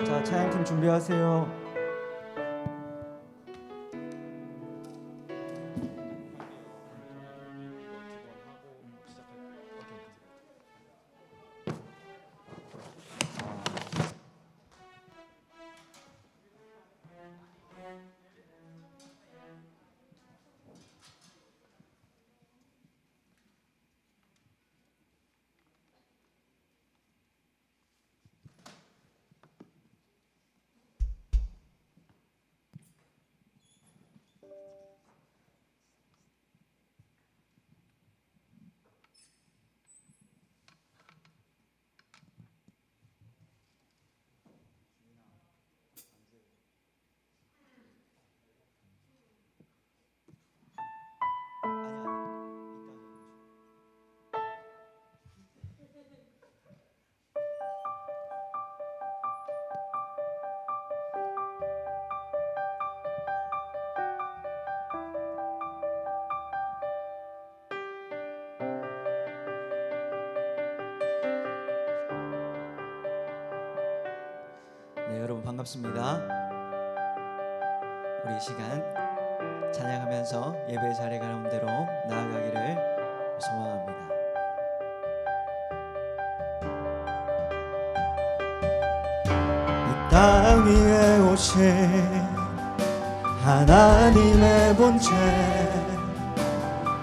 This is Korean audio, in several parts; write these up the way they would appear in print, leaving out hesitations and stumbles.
자, 찬양팀 준비하세요. 네, 여러분 반갑습니다. 우리 이 시간 찬양하면서 예배 자리 가운데로 나아가기를 소망합니다. 이 땅 위에 오신 하나님의 본체,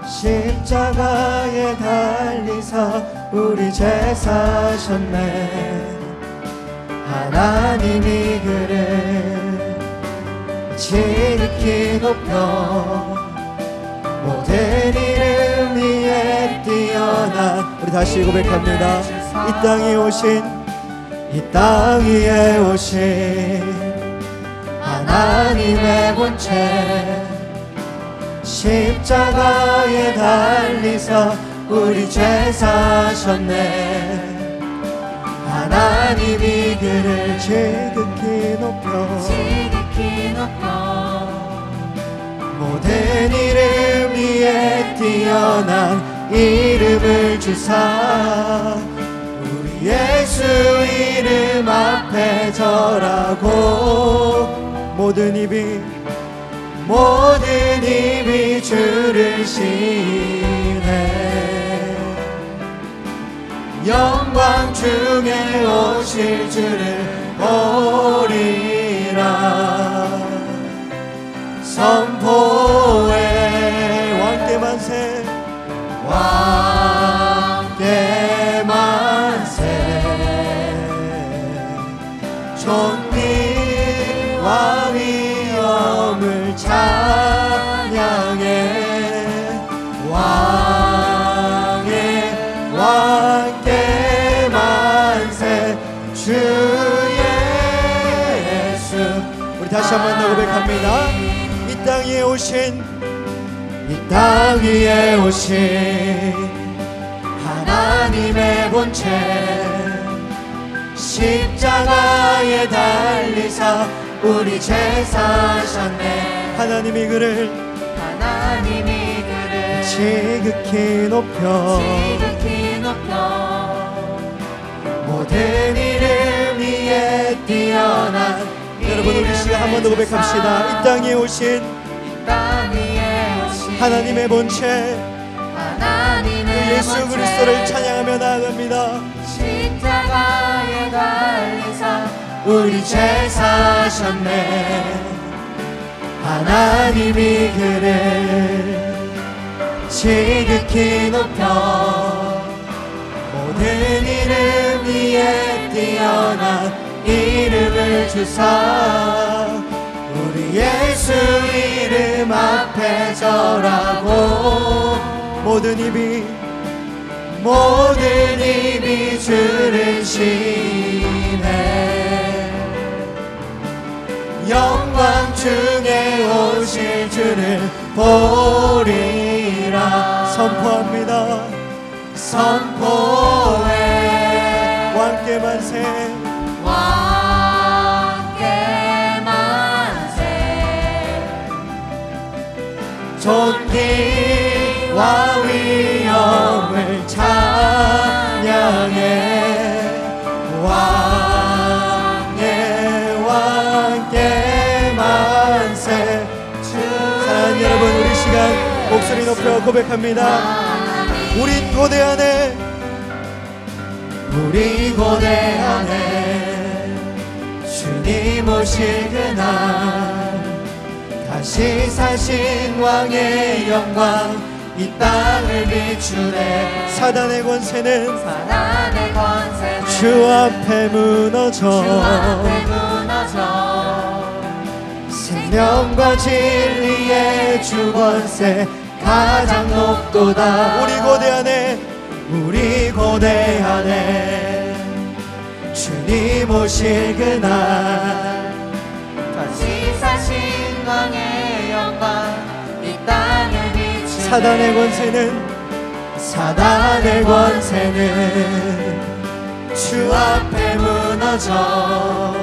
십자가에 달리사 우리 죄 사셨네. 하나님이 그를 지극히 높여 모든 이름 위에 뛰어난, 우리 다시 고백합니다. 이 땅 위에 오신 하나님의 본체, 십자가에 달리사 우리 죄 사셨네. 하나님이 그를 지극히 높여 모든 이름 위에 뛰어난 이름을 주사 우리 예수 이름 앞에 절하고 모든 입이 주를 시네. 영광 중에 오실 주를 보리라. 선포해 왕께 만세, 왕께 만세. 존귀와 위엄을 찬양해. 왕께 만세 주 예수. 우리 다시 한번 더 고백합니다. 이 땅 위에 오신 하나님의 본체, 십자가에 달리사 우리 죄 사셨네. 하나님이 그를 지극히 높여 모든 이름 위에 뛰어난. 여러분 우리 시간 한 번 더 고백합시다. 이 땅에 오신 하나님의 본체 그 예수 그리스도를 찬양하며 나아갑니다. 십자가에 달리사 우리 죄 사셨네. 하나님이 그를 지극히 높여 모든 이름 위에 뛰어난 이름을 주사 우리 예수 이름 앞에 절하고 모든 입이 주를 시네. 영광 중에 오실 주를 보리라. 선포합니다. 선포해 왕께 만세, 왕께 만세. 존귀와 위엄을 찬양해. 왕의 목소리 높여 고백합니다. 우린 고대하네, 우리 고대하네. 주님 오실 그날 다시 사신 왕의 영광 이 땅을 비추네. 사단의 권세는 주 앞에 무너져, 생명과 진리의 주 권세 가장 높도다. 우리 고대하네, 우리 고대하네. 주님 오실 그날 다시 사신 왕의 영광 이 땅을 비추네. 사단의 권세는 주 앞에 무너져,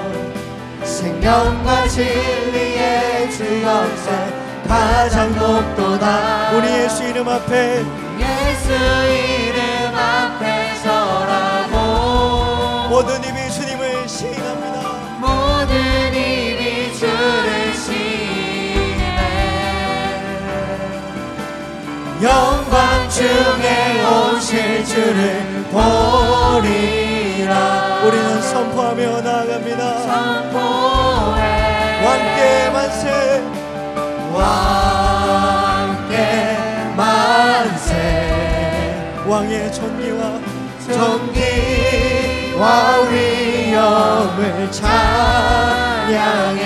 생명과 진리의 주 권세 가장 높도다. 우리 예수 이름 앞에, 예수 이름 앞에 서라고 모든 입이 주님을 시인합니다. 모든 입이 주를 시인해. 영광 중에 오실 주를 보리라. 우리는 선포하며 나아갑니다. 선포해 왕께 만세, 왕께 만세. 왕의 존귀와 위엄을 찬양해.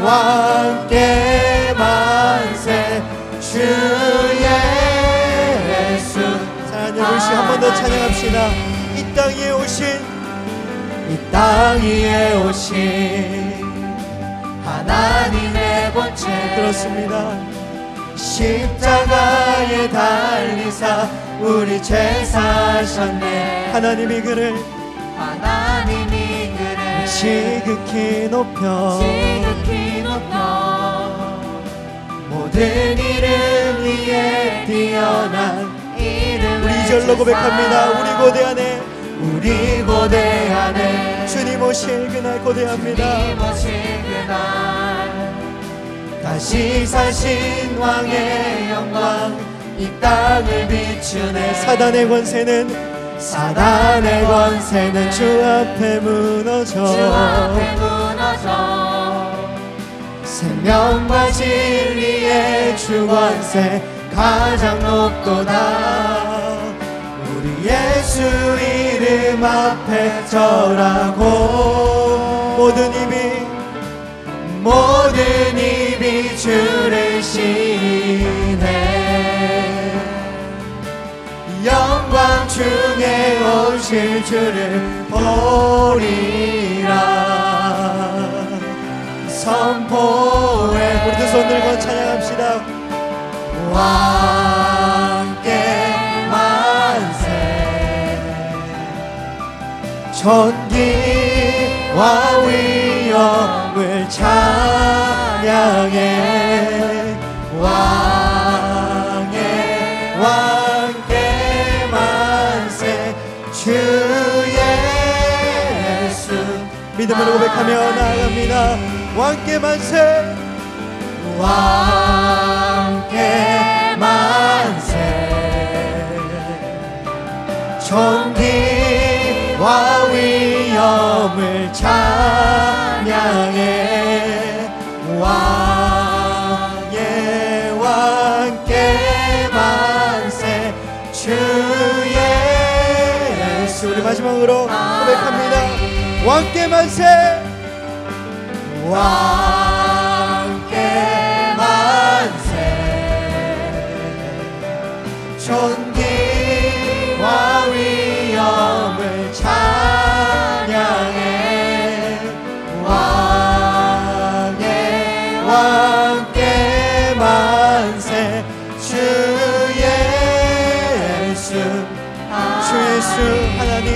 왕께 만세. 주 예수. 사랑하는 우리 한 번 더 찬양합시다. 이 땅 위에 오신 하나님의 본체. 그렇습니다. 십자가에 달리사 우리 죄 사셨네. 하나님이 그를 지극히 높여 모든 이름 위에 뛰어난 이름. 우리 이절로 고백합니다. 우리 고대하네. 주님 오실 그날 고대합니다. 다시 사신 왕의 영광 이 땅을 비추네. 사단의 권세는 주 앞에 무너져, 생명과 진리의 주 권세 가장 높도다. 우리 예수 이름 앞에 절하고 모든 입이 주를 시인해. 영광 중에 오실 주를 보리라. 선포해. 우리 두 손 들고 찬양합시다. 왕께 만세. 존귀와 위엄을 찬양해. 왕께 만세. 주 예수. 믿음으로 고백하며 나아갑니다. 왕께 만세. 존귀와 위엄을 찬양해. 왕께 만세. 주 예수. 우리 마지막으로 고백합니다. 왕께 만세. 존귀와 위엄을 찬양해. 왕께 만세. 주 예수. 하나님.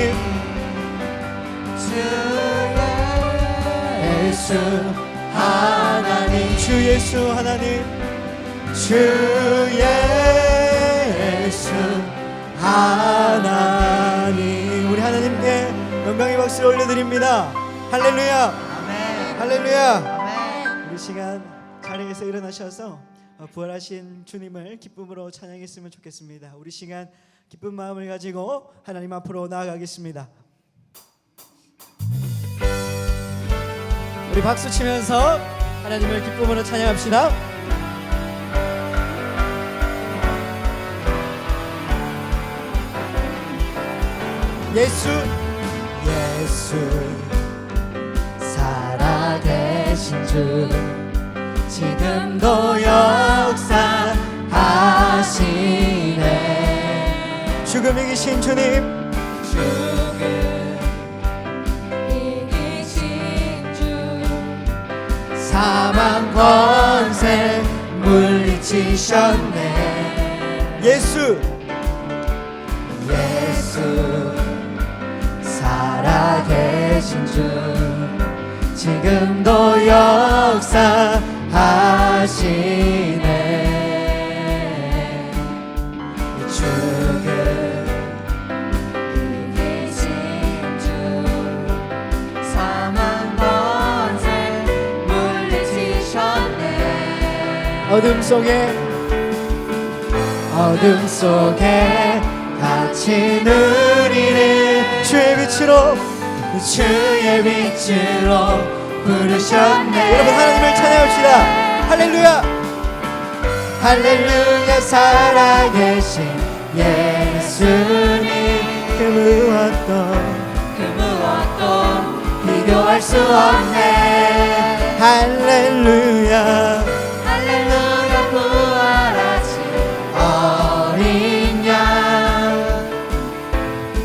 주 예수 하나님. 주 예수 하나님. 우리 하나님께 영광의 박수를 올려드립니다. 할렐루야. 아멘. 할렐루야. 아멘. 우리 시간 자리에서 일어나셔서 부활하신 주님을 기쁨으로 찬양했으면 좋겠습니다. 우리 시간 기쁜 마음을 가지고 하나님 앞으로 나아가겠습니다. 우리 박수 치면서 하나님을 기쁨으로 찬양합시다. 예수 살아계신 주 지금도 역사하시네. 죽음 이기신 주님, 죽음 이기신 주 사망 권세 물리치셨네. 예수 살아계신 주 지금도 역사하시네. 죽음 이기신 주 사망 권세 물리치셨네. 어둠 속에 같이 누리는 주의 빛으로 부르셨네. 여러분 하나님을 찬양합시다. 할렐루야 할렐루야. 살아계신 예수님 그 무엇도 비교할 수 없네. 할렐루야 할렐루야. 부활하신 어린 양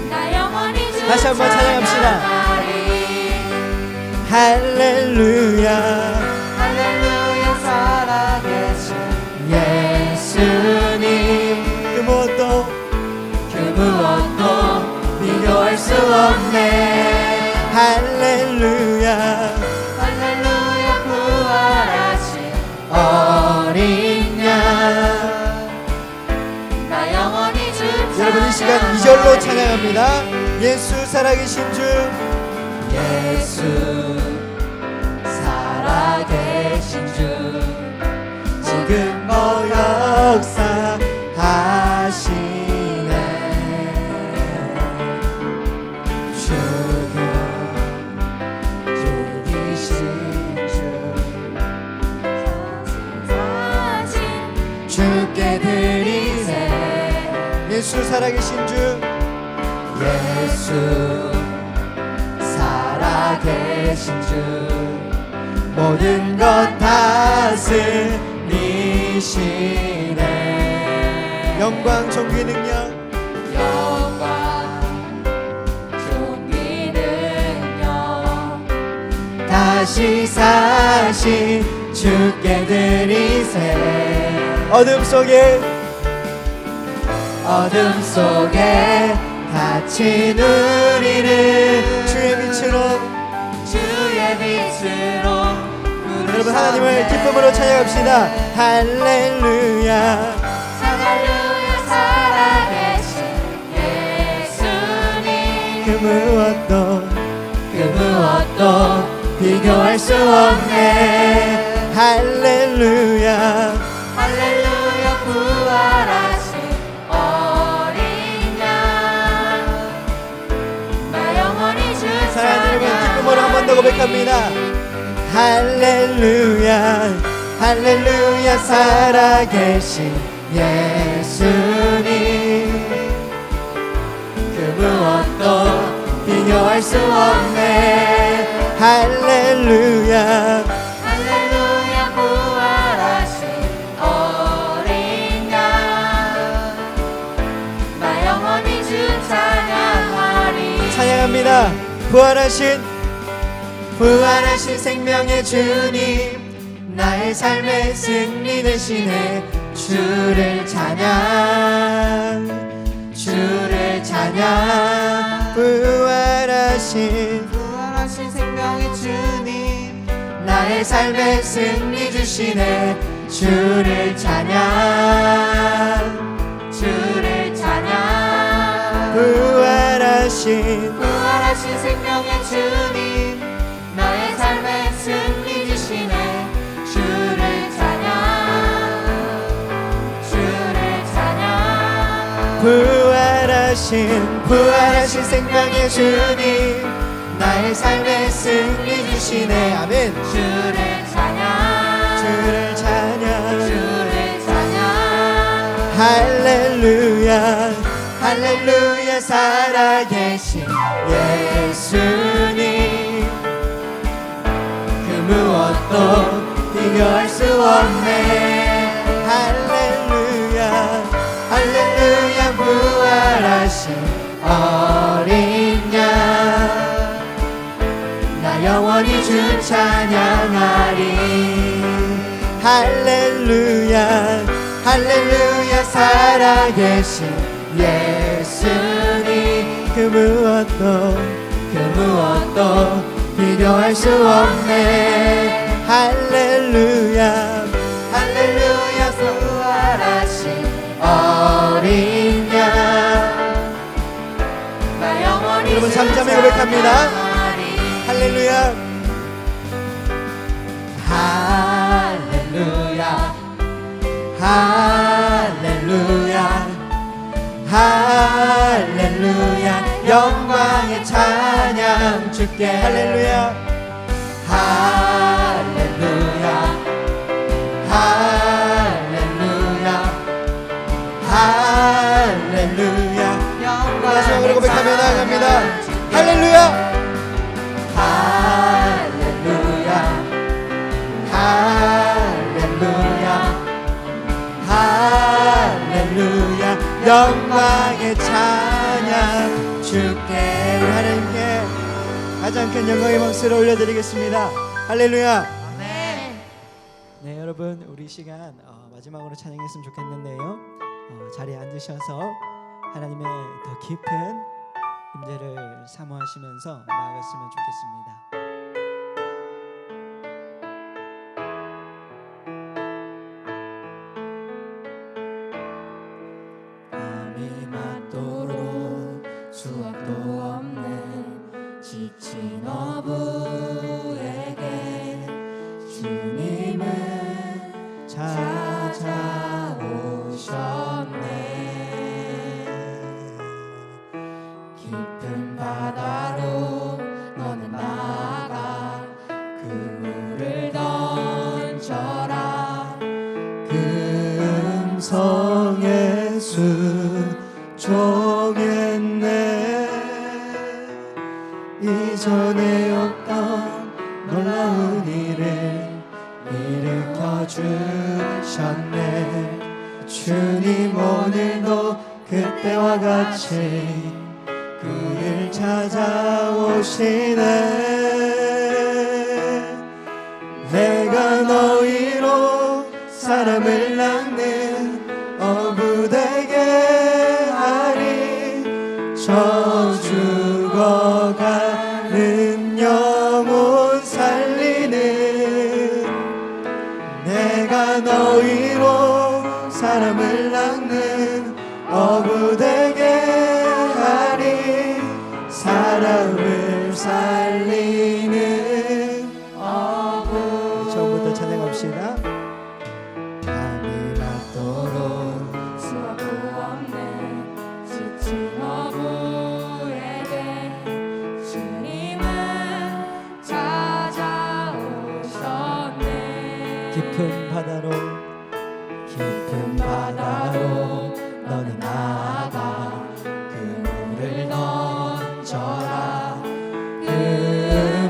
나 영원히 주 다시 한번 찬양합시다. 찬양하리. 할렐루야 할렐루야. 살아계신 예수님 그 무엇도 비교할 수 없네. 할렐루야 할렐루야. 부활하신 어린 양 나 영원히 주 여러분 이 시간 2절로 찬양합니다. 예수 살아계신 주 예수 살아계신 주 지금도 역사하시네. 죽음 이기신 주 사신 주께 드리세. 예수 살아계신 주 예수 살아계신 주 모든 것 다스리시네. 영광 존귀 능력 영광 존귀 능력 다시 사신 주께 드리세. 어둠 속에 같이 누리는 주의 빛으로 여러분 하나님을 기쁨으로 찬양합시다. 할렐루야 할렐루야. 살아계신 예수님 그 무엇도 비교할 수 없네. 할렐루야 할렐루야. 부활하신 어린 양 나 영원히 주 사랑하는 여러분 기쁨으로 한 번 더 고백합니다. 할렐루야 할렐루야 살아계신 예수님 그 무엇도 비교할 수 없네. 할렐루야 할렐루야. 부활하신 어린 양 나 영원히 주 찬양하리. 찬양합니다. 부활하신 생명의 주님 나의 삶의 승리 되시네. 주를 찬양 부활하신 생명의 주님 나의 삶의 승리 주시네. 주를 찬양 부활하신 생명의 주님 나의 삶의 승리 주시네. 주를 부활하신 생명의 주님, 나의 삶의 승리 주시네. 아멘. 주를 찬양 주를 찬양 주를 찬양 할렐루야 할렐루야 살아계신 예수님, 그 무엇도 비교할 수 없네. 할렐루야 할렐루야 부활하신 어린 양, 나 영원히 주 찬양하리. 할렐루야 할렐루야 살아계신 예수님, 그 무엇도 비교할 수 없네. 할렐루야 할렐루야 부활하신 어린 양, 나 영원히 여러분 주 3자매 고백합니다. 찬양하리. 할렐루야 할렐루야 할렐루야 할렐루야 영광의 찬양 주께. 할렐루야 할렐루야 할렐루야 할렐루야. 마지막으로 고백하며 나아갑니다. 할렐루야 할렐루야 할렐루야 할렐루야 영광의 찬양 주께. 우리 하나님께 가장 큰 영광의 박수를 올려드리겠습니다. 할렐루야. 아멘. 네, 여러분 우리 시간 마지막으로 찬양했으면 좋겠는데요. 자리에 앉으셔서 하나님의 더 깊은 임재를 사모하시면서 나아갔으면 좋겠습니다. 밤이 맞도록 수확도 없는 지친 어부에게 주님은 찾아오셨네. 깊은 바다로 너는 나아가 그물을 던져라. 그 음성에 순종했네. 이전에 없던 놀라운 일을 일으켜 주셨네. 주님 오늘도 그때와 같이 그를 찾아오시네. 내가 너희로 사람을 낳는 어부되게 하리. 저 죽어가는 영혼 살리는 내가 너희로 사람을 낳는 어부되게 하리. 사람을 살리는 어부. 처음부터 찬양합시다. 밤이 맞도록 수확도 없는 지친 어부에게 주님은 찾아오셨네. 깊은 바다로 너는 나아가 그물을 던져라. 그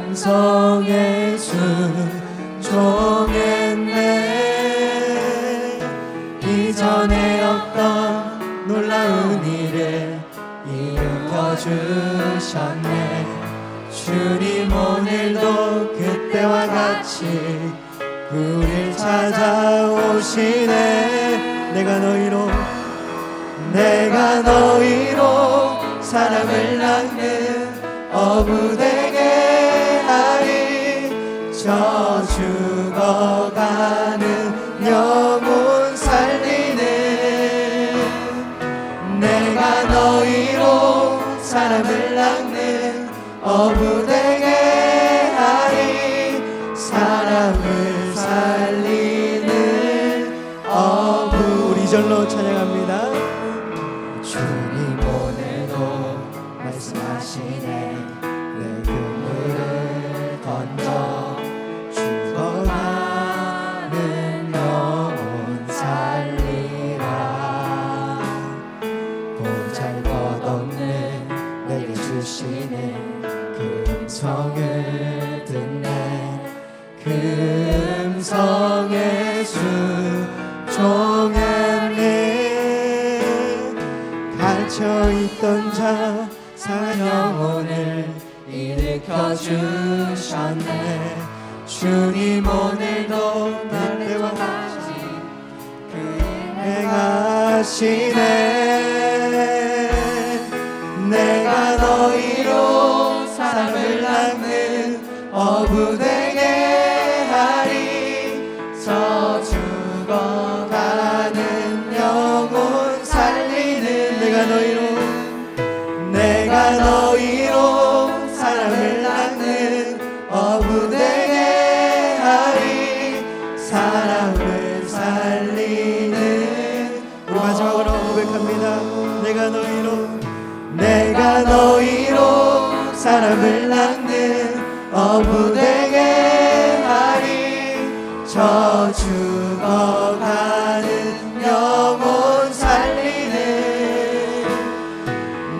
음성에 순종했네. 이전에 없던 놀라운 일을 일으켜 주셨네. 주님 오늘도 그때와 같이 우릴 찾아오시네. 내가 너희로 사람을 낳는 어부되게 하리. 저 죽어가는 영혼 살리는 내가 너희로 사람을 낳는 어부되게 하리. 사람을 살리는 어부. 우리 절로 찬양합니다. 주 그 음성을 듣네. 그 음성에 순종했네. 갇혀있던 자 상한 영혼을 일으켜 주셨네. 주님 오늘도 날래와 같이 그 행하시네. 내가 너희로 사람을 낳는 어부되게 하리. 저 죽어가는 영혼 살리는 내가 너희로 사람을 낳는 어부되게 하리. 사람을 살리는. 우리 마지막으로 고백합니다. 내가 너희로 사람을 낳는 어부되게 하리. 저 죽어가는 영혼 살리는.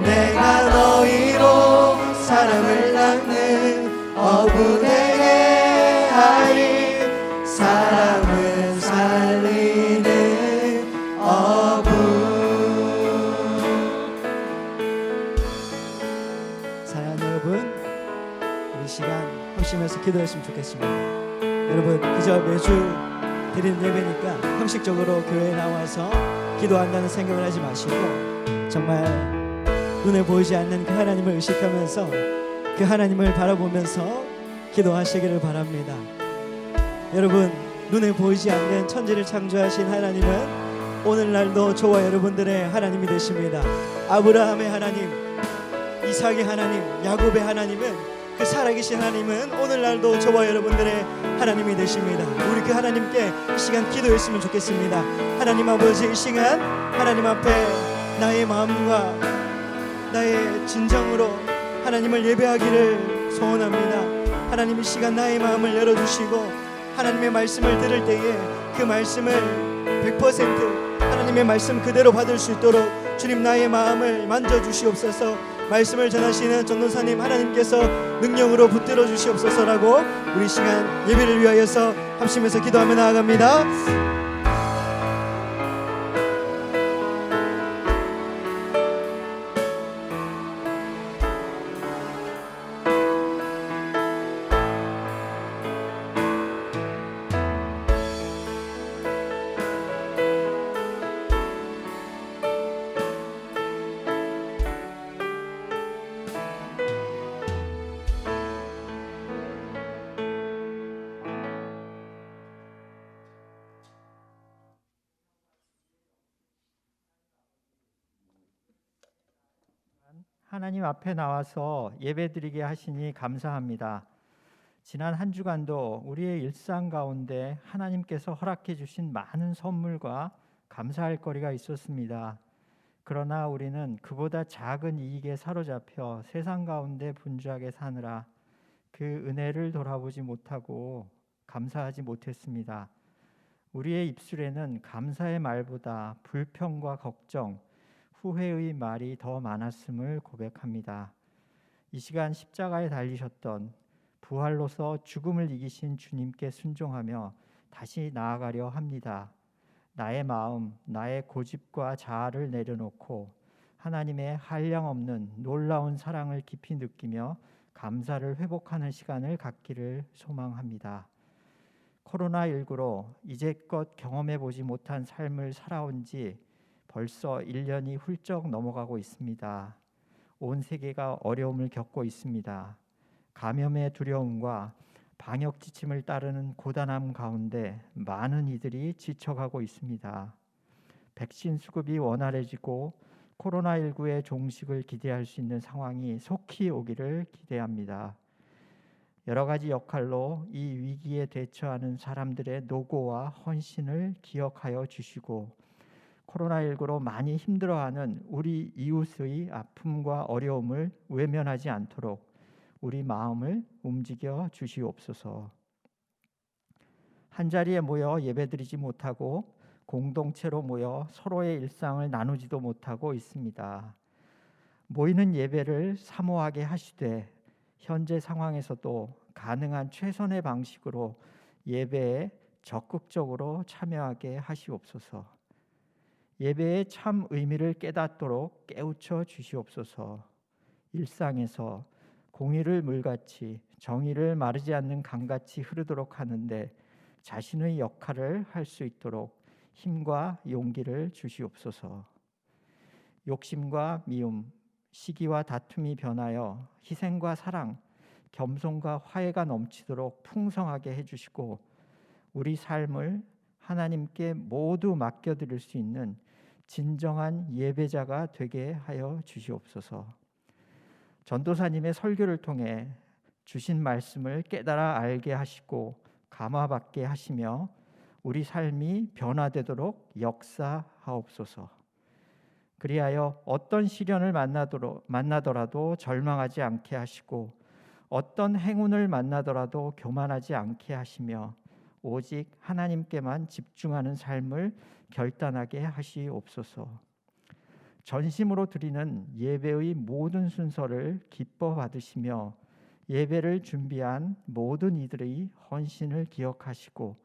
내가 너희로 사람을 낳는 어부되게 하리. 사람을 살리는 어부. 사랑하는 여러분, 우리 시간 합심해서 기도했으면 좋겠습니다. 여러분, 그저 매주 드리는 예배니까 형식적으로 교회에 나와서 기도한다는 생각을 하지 마시고 정말 눈에 보이지 않는 그 하나님을 의식하면서 그 하나님을 바라보면서 기도하시기를 바랍니다. 여러분, 눈에 보이지 않는 천지를 창조하신 하나님은 오늘날도 저와 여러분들의 하나님이 되십니다. 아브라함의 하나님, 이삭의 하나님, 야곱의 하나님은, 그 살아계신 하나님은 오늘날도 저와 여러분들의 하나님이 되십니다. 우리 그 하나님께 이 시간 기도했으면 좋겠습니다. 하나님 아버지, 이 시간 하나님 앞에 나의 마음과 나의 진정으로 하나님을 예배하기를 소원합니다. 하나님, 이 시간 나의 마음을 열어주시고 하나님의 말씀을 들을 때에 그 말씀을 100% 하나님의 말씀 그대로 받을 수 있도록 주님 나의 마음을 만져주시옵소서. 말씀을 전하시는 전도사님 하나님께서 능력으로 붙들어 주시옵소서라고 우리 시간 예배를 위하여서 합심해서 기도하며 나아갑니다. 하나님 앞에 나와서 예배드리게 하시니 감사합니다. 지난 한 주간도 우리의 일상 가운데 하나님께서 허락해 주신 많은 선물과 감사할 거리가 있었습니다. 그러나 우리는 그보다 작은 이익에 사로잡혀 세상 가운데 분주하게 사느라 그 은혜를 돌아보지 못하고 감사하지 못했습니다. 우리의 입술에는 감사의 말보다 불평과 걱정, 후회의 말이 더 많았음을 고백합니다. 이 시간 십자가에 달리셨던 부활로서 죽음을 이기신 주님께 순종하며 다시 나아가려 합니다. 나의 마음, 나의 고집과 자아를 내려놓고 하나님의 한량없는 놀라운 사랑을 깊이 느끼며 감사를 회복하는 시간을 갖기를 소망합니다. 코로나19로 이제껏 경험해보지 못한 삶을 살아온 지 벌써 1년이 훌쩍 넘어가고 있습니다. 온 세계가 어려움을 겪고 있습니다. 감염의 두려움과 방역 지침을 따르는 고단함 가운데 많은 이들이 지쳐가고 있습니다. 백신 수급이 원활해지고 코로나19의 종식을 기대할 수 있는 상황이 속히 오기를 기대합니다. 여러 가지 역할로 이 위기에 대처하는 사람들의 노고와 헌신을 기억하여 주시고 코로나19로 많이 힘들어하는 우리 이웃의 아픔과 어려움을 외면하지 않도록 우리 마음을 움직여 주시옵소서. 한자리에 모여 예배드리지 못하고 공동체로 모여 서로의 일상을 나누지도 못하고 있습니다. 모이는 예배를 사모하게 하시되 현재 상황에서도 가능한 최선의 방식으로 예배에 적극적으로 참여하게 하시옵소서. 예배의 참 의미를 깨닫도록 깨우쳐 주시옵소서. 일상에서 공의를 물같이 정의를 마르지 않는 강같이 흐르도록 하는데 자신의 역할을 할 수 있도록 힘과 용기를 주시옵소서. 욕심과 미움, 시기와 다툼이 변하여 희생과 사랑, 겸손과 화해가 넘치도록 풍성하게 해주시고 우리 삶을 하나님께 모두 맡겨드릴 수 있는 진정한 예배자가 되게 하여 주시옵소서. 전도사님의 설교를 통해 주신 말씀을 깨달아 알게 하시고 감화받게 하시며 우리 삶이 변화되도록 역사하옵소서. 그리하여 어떤 시련을 만나더라도 절망하지 않게 하시고 어떤 행운을 만나더라도 교만하지 않게 하시며 오직 하나님께만 집중하는 삶을 결단하게 하시옵소서. 전심으로 드리는 예배의 모든 순서를 기뻐 받으시며 예배를 준비한 모든 이들의 헌신을 기억하시고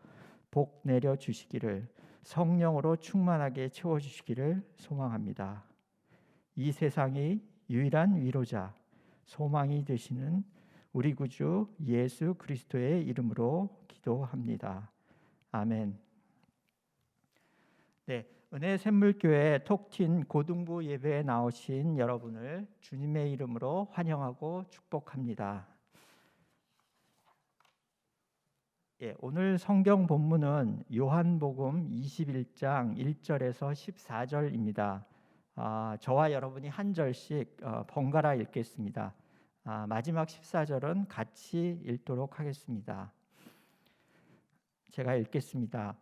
복 내려 주시기를, 성령으로 충만하게 채워주시기를 소망합니다. 이 세상의 유일한 위로자, 소망이 되시는 우리 구주 예수 그리스도의 이름으로 기도합니다. 아멘. 네, 은혜 샘물교회 톡틴 고등부 예배에 나오신 여러분을 주님의 이름으로 환영하고 축복합니다. 오늘 성경 본문은 요한복음 21장 1절에서 14절입니다. 저와 여러분이 한 절씩 번갈아 읽겠습니다. 마지막 14절은 같이 읽도록 하겠습니다. 제가 읽겠습니다.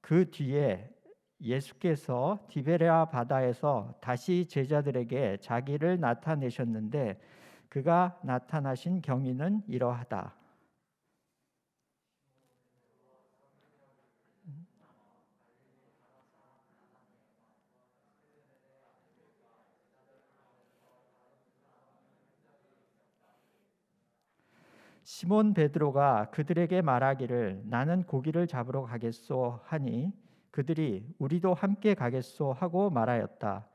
그 뒤에 예수께서 디베레아 바다에서 다시 제자들에게 자기를 나타내셨는데 그가 나타나신 경위는 이러하다. 시몬 베드로가 그들에게 말하기를 나는 고기를 잡으러 가겠소 하니 그들이 우리도 함께 가겠소 하고 말하였다.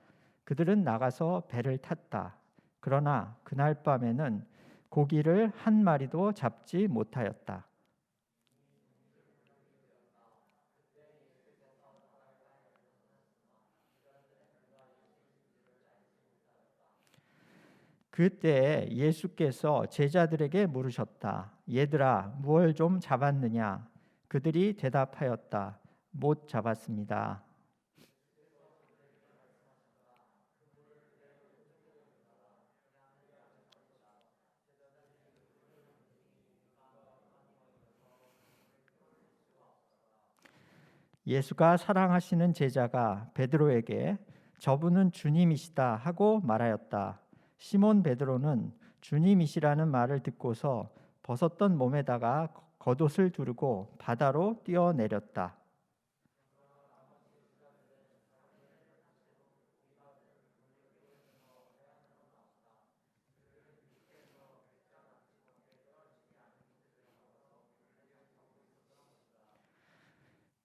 그들은 나가서 배를 탔다. 그러나 그날 밤에는 고기를 한 마리도 잡지 못하였다. 그때 예수께서 제자들에게 물으셨다. 얘들아, 무얼 좀 잡았느냐? 그들이 대답하였다. 못 잡았습니다. 예수가 사랑하시는 제자가 베드로에게 저분은 주님이시다 하고 말하였다. 시몬 베드로는 주님이시라는 말을 듣고서 벗었던 몸에다가 겉옷을 두르고 바다로 뛰어내렸다.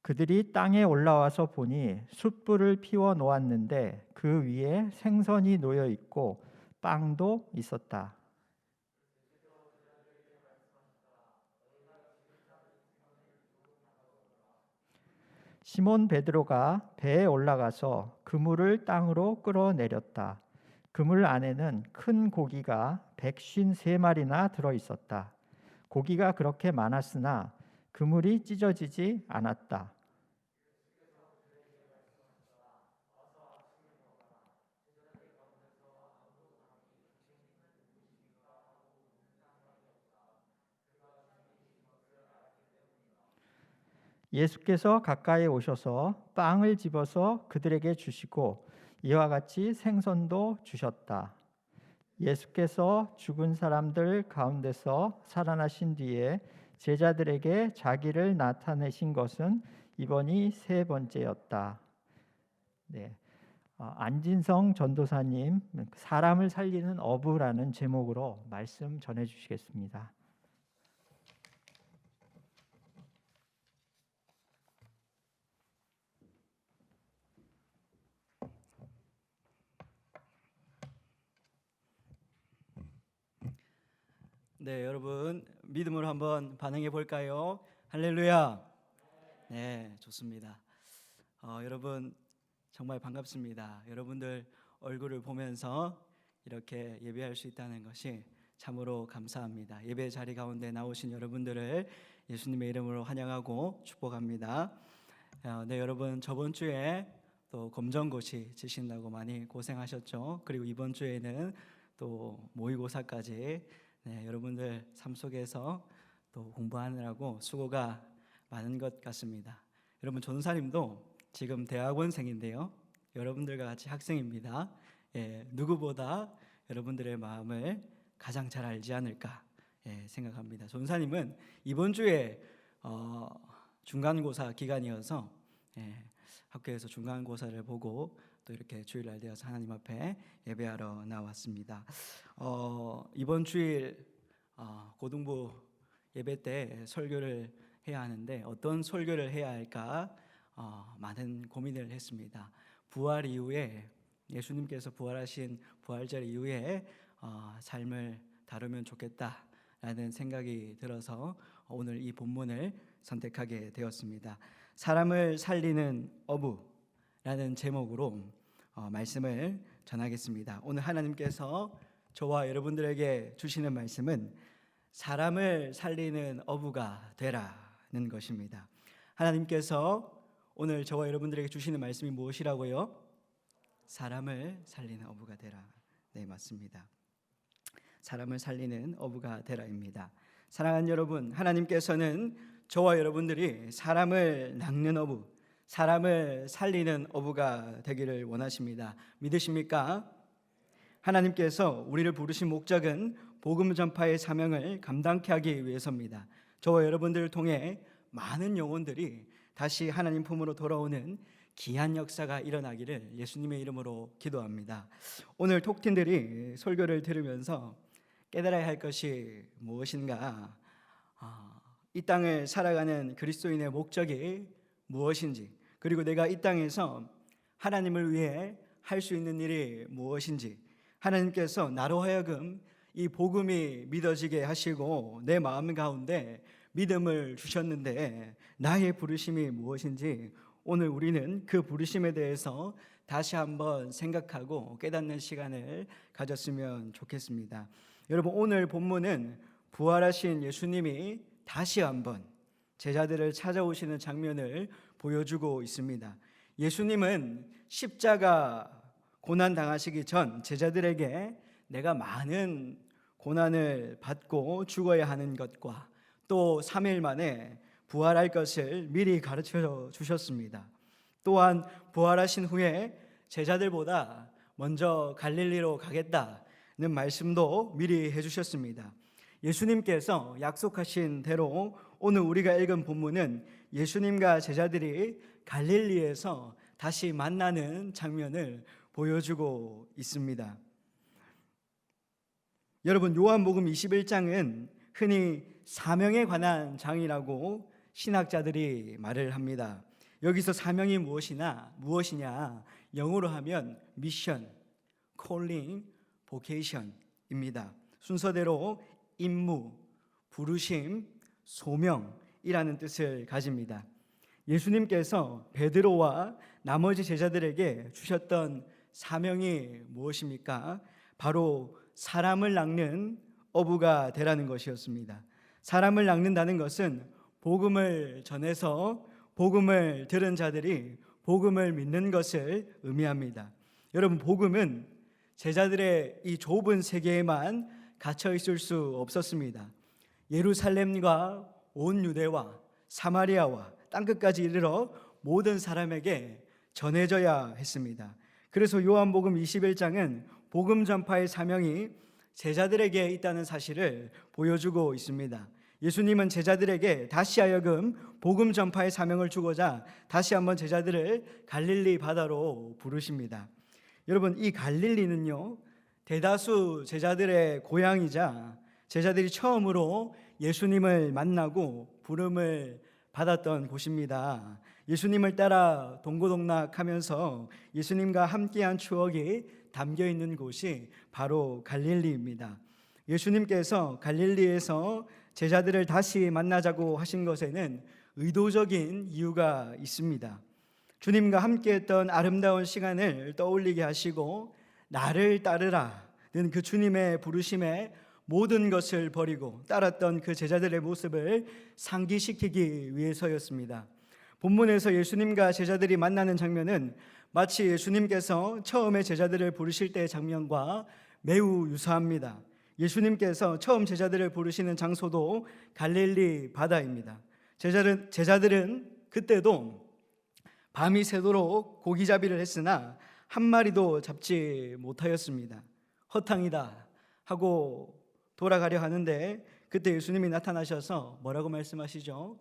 그들이 땅에 올라와서 보니 숯불을 피워 놓았는데 그 위에 생선이 놓여 있고 빵도 있었다. 시몬 베드로가 배에 올라가서 그물을 땅으로 끌어내렸다. 그물 안에는 큰 고기가 153마리나 들어 있었다. 고기가 그렇게 많았으나 그물이 찢어지지 않았다. 예수께서 가까이 오셔서 빵을 집어서 그들에게 주시고 이와 같이 생선도 주셨다. 예수께서 죽은 사람들 가운데서 살아나신 뒤에 제자들에게 자기를 나타내신 것은 이번이 세 번째였다. 네, 안진성 전도사님 사람을 살리는 어부라는 제목으로 말씀 전해 주시겠습니다. 네, 여러분 믿음으로 한번 반응해 볼까요? 할렐루야. 네, 좋습니다. 여러분 정말 반갑습니다. 여러분들 얼굴을 보면서 이렇게 예배할 수 있다는 것이 참으로 감사합니다. 예배 자리 가운데 나오신 여러분들을 예수님의 이름으로 환영하고 축복합니다. 네, 여러분 저번 주에 또 검정고시 지신다고 많이 고생하셨죠. 그리고 이번 주에는 또 모의고사까지 여러분들 삶 속에서 또 공부하느라고 수고가 많은 것 같습니다. 여러분 전사님도 지금 대학원생인데요, 여러분들과 같이 학생입니다. 누구보다 여러분들의 마음을 가장 잘 알지 않을까 생각합니다. 전사님은 이번 주에 중간고사 기간이어서 학교에서 중간고사를 보고 또 이렇게 주일날 되어서 하나님 앞에 예배하러 나왔습니다. 이번 주일 고등부 예배 때 설교를 해야 하는데 어떤 설교를 해야 할까 많은 고민을 했습니다. 부활 이후에 예수님께서 부활하신 부활절 이후에 삶을 다루면 좋겠다라는 생각이 들어서 오늘 이 본문을 선택하게 되었습니다. 사람을 살리는 어부라는 제목으로 말씀을 전하겠습니다. 오늘 하나님께서 저와 여러분들에게 주시는 말씀은 사람을 살리는 어부가 되라는 것입니다. 하나님께서 오늘 저와 여러분들에게 주시는 말씀이 무엇이라고요? 사람을 살리는 어부가 되라. 네, 맞습니다. 사람을 살리는 어부가 되라입니다. 사랑하는 여러분, 하나님께서는 저와 여러분들이 사람을 낚는 어부, 사람을 살리는 어부가 되기를 원하십니다. 믿으십니까? 하나님께서 우리를 부르신 목적은 복음 전파의 사명을 감당케 하기 위해서입니다. 저와 여러분들을 통해 많은 영혼들이 다시 하나님 품으로 돌아오는 귀한 역사가 일어나기를 예수님의 이름으로 기도합니다. 오늘 톡틴들이 설교를 들으면서 깨달아야 할 것이 무엇인가, 이 땅을 살아가는 그리스도인의 목적이 무엇인지, 그리고 내가 이 땅에서 하나님을 위해 할 수 있는 일이 무엇인지, 하나님께서 나로 하여금 이 복음이 믿어지게 하시고 내 마음 가운데 믿음을 주셨는데 나의 부르심이 무엇인지, 오늘 우리는 그 부르심에 대해서 다시 한번 생각하고 깨닫는 시간을 가졌으면 좋겠습니다. 여러분, 오늘 본문은 부활하신 예수님이 다시 한번 제자들을 찾아오시는 장면을 보여주고 있습니다. 예수님은 십자가 고난 당하시기 전 제자들에게 내가 많은 고난을 받고 죽어야 하는 것과 또 3일 만에 부활할 것을 미리 가르쳐 주셨습니다. 또한 부활하신 후에 제자들보다 먼저 갈릴리로 가겠다는 말씀도 미리 해주셨습니다. 예수님께서 약속하신 대로 오늘 우리가 읽은 본문은 예수님과 제자들이 갈릴리에서 다시 만나는 장면을 보여주고 있습니다. 여러분, 요한복음 21장은 흔히 사명에 관한 장이라고 신학자들이 말을 합니다. 여기서 사명이 무엇이냐 영어로 하면 미션, 콜링, 보케이션입니다. 순서대로 임무, 부르심, 소명이라는 뜻을 가집니다. 예수님께서 베드로와 나머지 제자들에게 주셨던 사명이 무엇입니까? 바로 사람을 낚는 어부가 되라는 것이었습니다. 사람을 낚는다는 것은 복음을 전해서 복음을 들은 자들이 복음을 믿는 것을 의미합니다. 여러분, 복음은 제자들의 이 좁은 세계에만 갇혀 있을 수 없었습니다. 예루살렘과 온 유대와 사마리아와 땅끝까지 이르러 모든 사람에게 전해져야 했습니다. 그래서 요한복음 21장은 복음 전파의 사명이 제자들에게 있다는 사실을 보여주고 있습니다. 예수님은 제자들에게 다시 하여금 복음 전파의 사명을 주고자 다시 한번 제자들을 갈릴리 바다로 부르십니다. 여러분, 이 갈릴리는요, 대다수 제자들의 고향이자 제자들이 처음으로 예수님을 만나고 부름을 받았던 곳입니다. 예수님을 따라 동고동락하면서 예수님과 함께한 추억이 담겨 있는 곳이 바로 갈릴리입니다. 예수님께서 갈릴리에서 제자들을 다시 만나자고 하신 것에는 의도적인 이유가 있습니다. 주님과 함께했던 아름다운 시간을 떠올리게 하시고 나를 따르라는 그 주님의 부르심에 모든 것을 버리고 따랐던 그 제자들의 모습을 상기시키기 위해서였습니다. 본문에서 예수님과 제자들이 만나는 장면은 마치 예수님께서 처음에 제자들을 부르실 때의 장면과 매우 유사합니다. 예수님께서 처음 제자들을 부르시는 장소도 갈릴리 바다입니다. 제자들은 그때도 밤이 새도록 고기잡이를 했으나 한 마리도 잡지 못하였습니다. 허탕이다 하고 돌아가려 하는데 그때 예수님이 나타나셔서 뭐라고 말씀하시죠?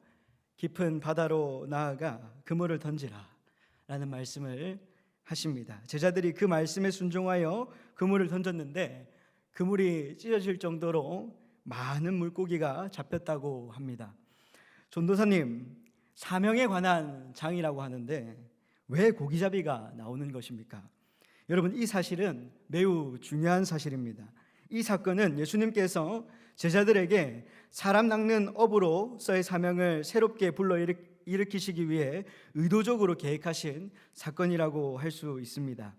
깊은 바다로 나아가 그물을 던지라 라는 말씀을 하십니다. 제자들이 그 말씀에 순종하여 그물을 던졌는데 그물이 찢어질 정도로 많은 물고기가 잡혔다고 합니다. 전도사님, 사명에 관한 장이라고 하는데 왜 고기잡이가 나오는 것입니까? 여러분, 이 사실은 매우 중요한 사실입니다. 이 사건은 예수님께서 제자들에게 사람 낚는 업으로서의 사명을 새롭게 불러일으키시기 위해 의도적으로 계획하신 사건이라고 할 수 있습니다.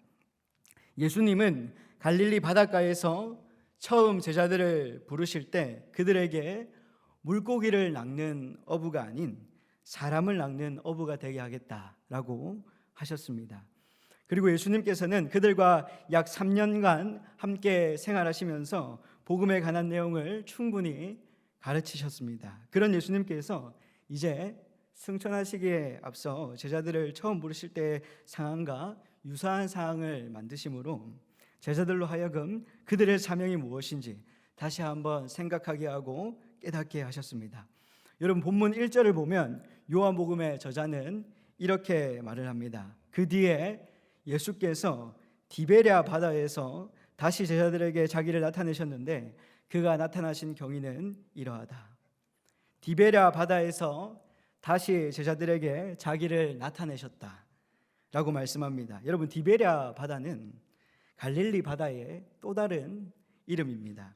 예수님은 갈릴리 바닷가에서 처음 제자들을 부르실 때 그들에게 물고기를 낚는 어부가 아닌 사람을 낚는 어부가 되게 하겠다라고 하셨습니다. 그리고 예수님께서는 그들과 약 3년간 함께 생활하시면서 복음에 관한 내용을 충분히 가르치셨습니다. 그런 예수님께서 이제 승천하시기에 앞서 제자들을 처음 부르실 때의 상황과 유사한 상황을 만드심으로 제자들로 하여금 그들의 사명이 무엇인지 다시 한번 생각하게 하고 깨닫게 하셨습니다. 여러분, 본문 1절을 보면 요한복음의 저자는 이렇게 말을 합니다. 그 뒤에 예수께서 디베랴 바다에서 다시 제자들에게 자기를 나타내셨는데 그가 나타나신 경위는 이러하다. 디베랴 바다에서 다시 제자들에게 자기를 나타내셨다 라고 말씀합니다. 여러분, 디베랴 바다는 갈릴리 바다의 또 다른 이름입니다.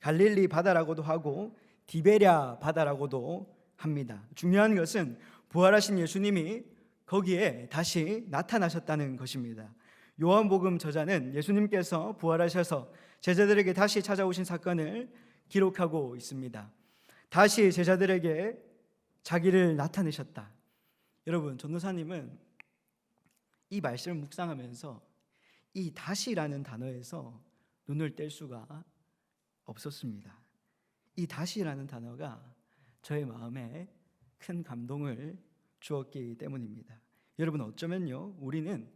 갈릴리 바다라고도 하고 디베랴 바다라고도 합니다. 중요한 것은 부활하신 예수님이 거기에 다시 나타나셨다는 것입니다. 요한복음 저자는 예수님께서 부활하셔서 제자들에게 다시 찾아오신 사건을 기록하고 있습니다. 다시 제자들에게 자기를 나타내셨다. 여러분, 전도사님은 이 말씀을 묵상하면서 이 다시라는 단어에서 눈을 뗄 수가 없었습니다. 이 다시라는 단어가 저의 마음에 큰 감동을 주었기 때문입니다. 여러분, 어쩌면요 우리는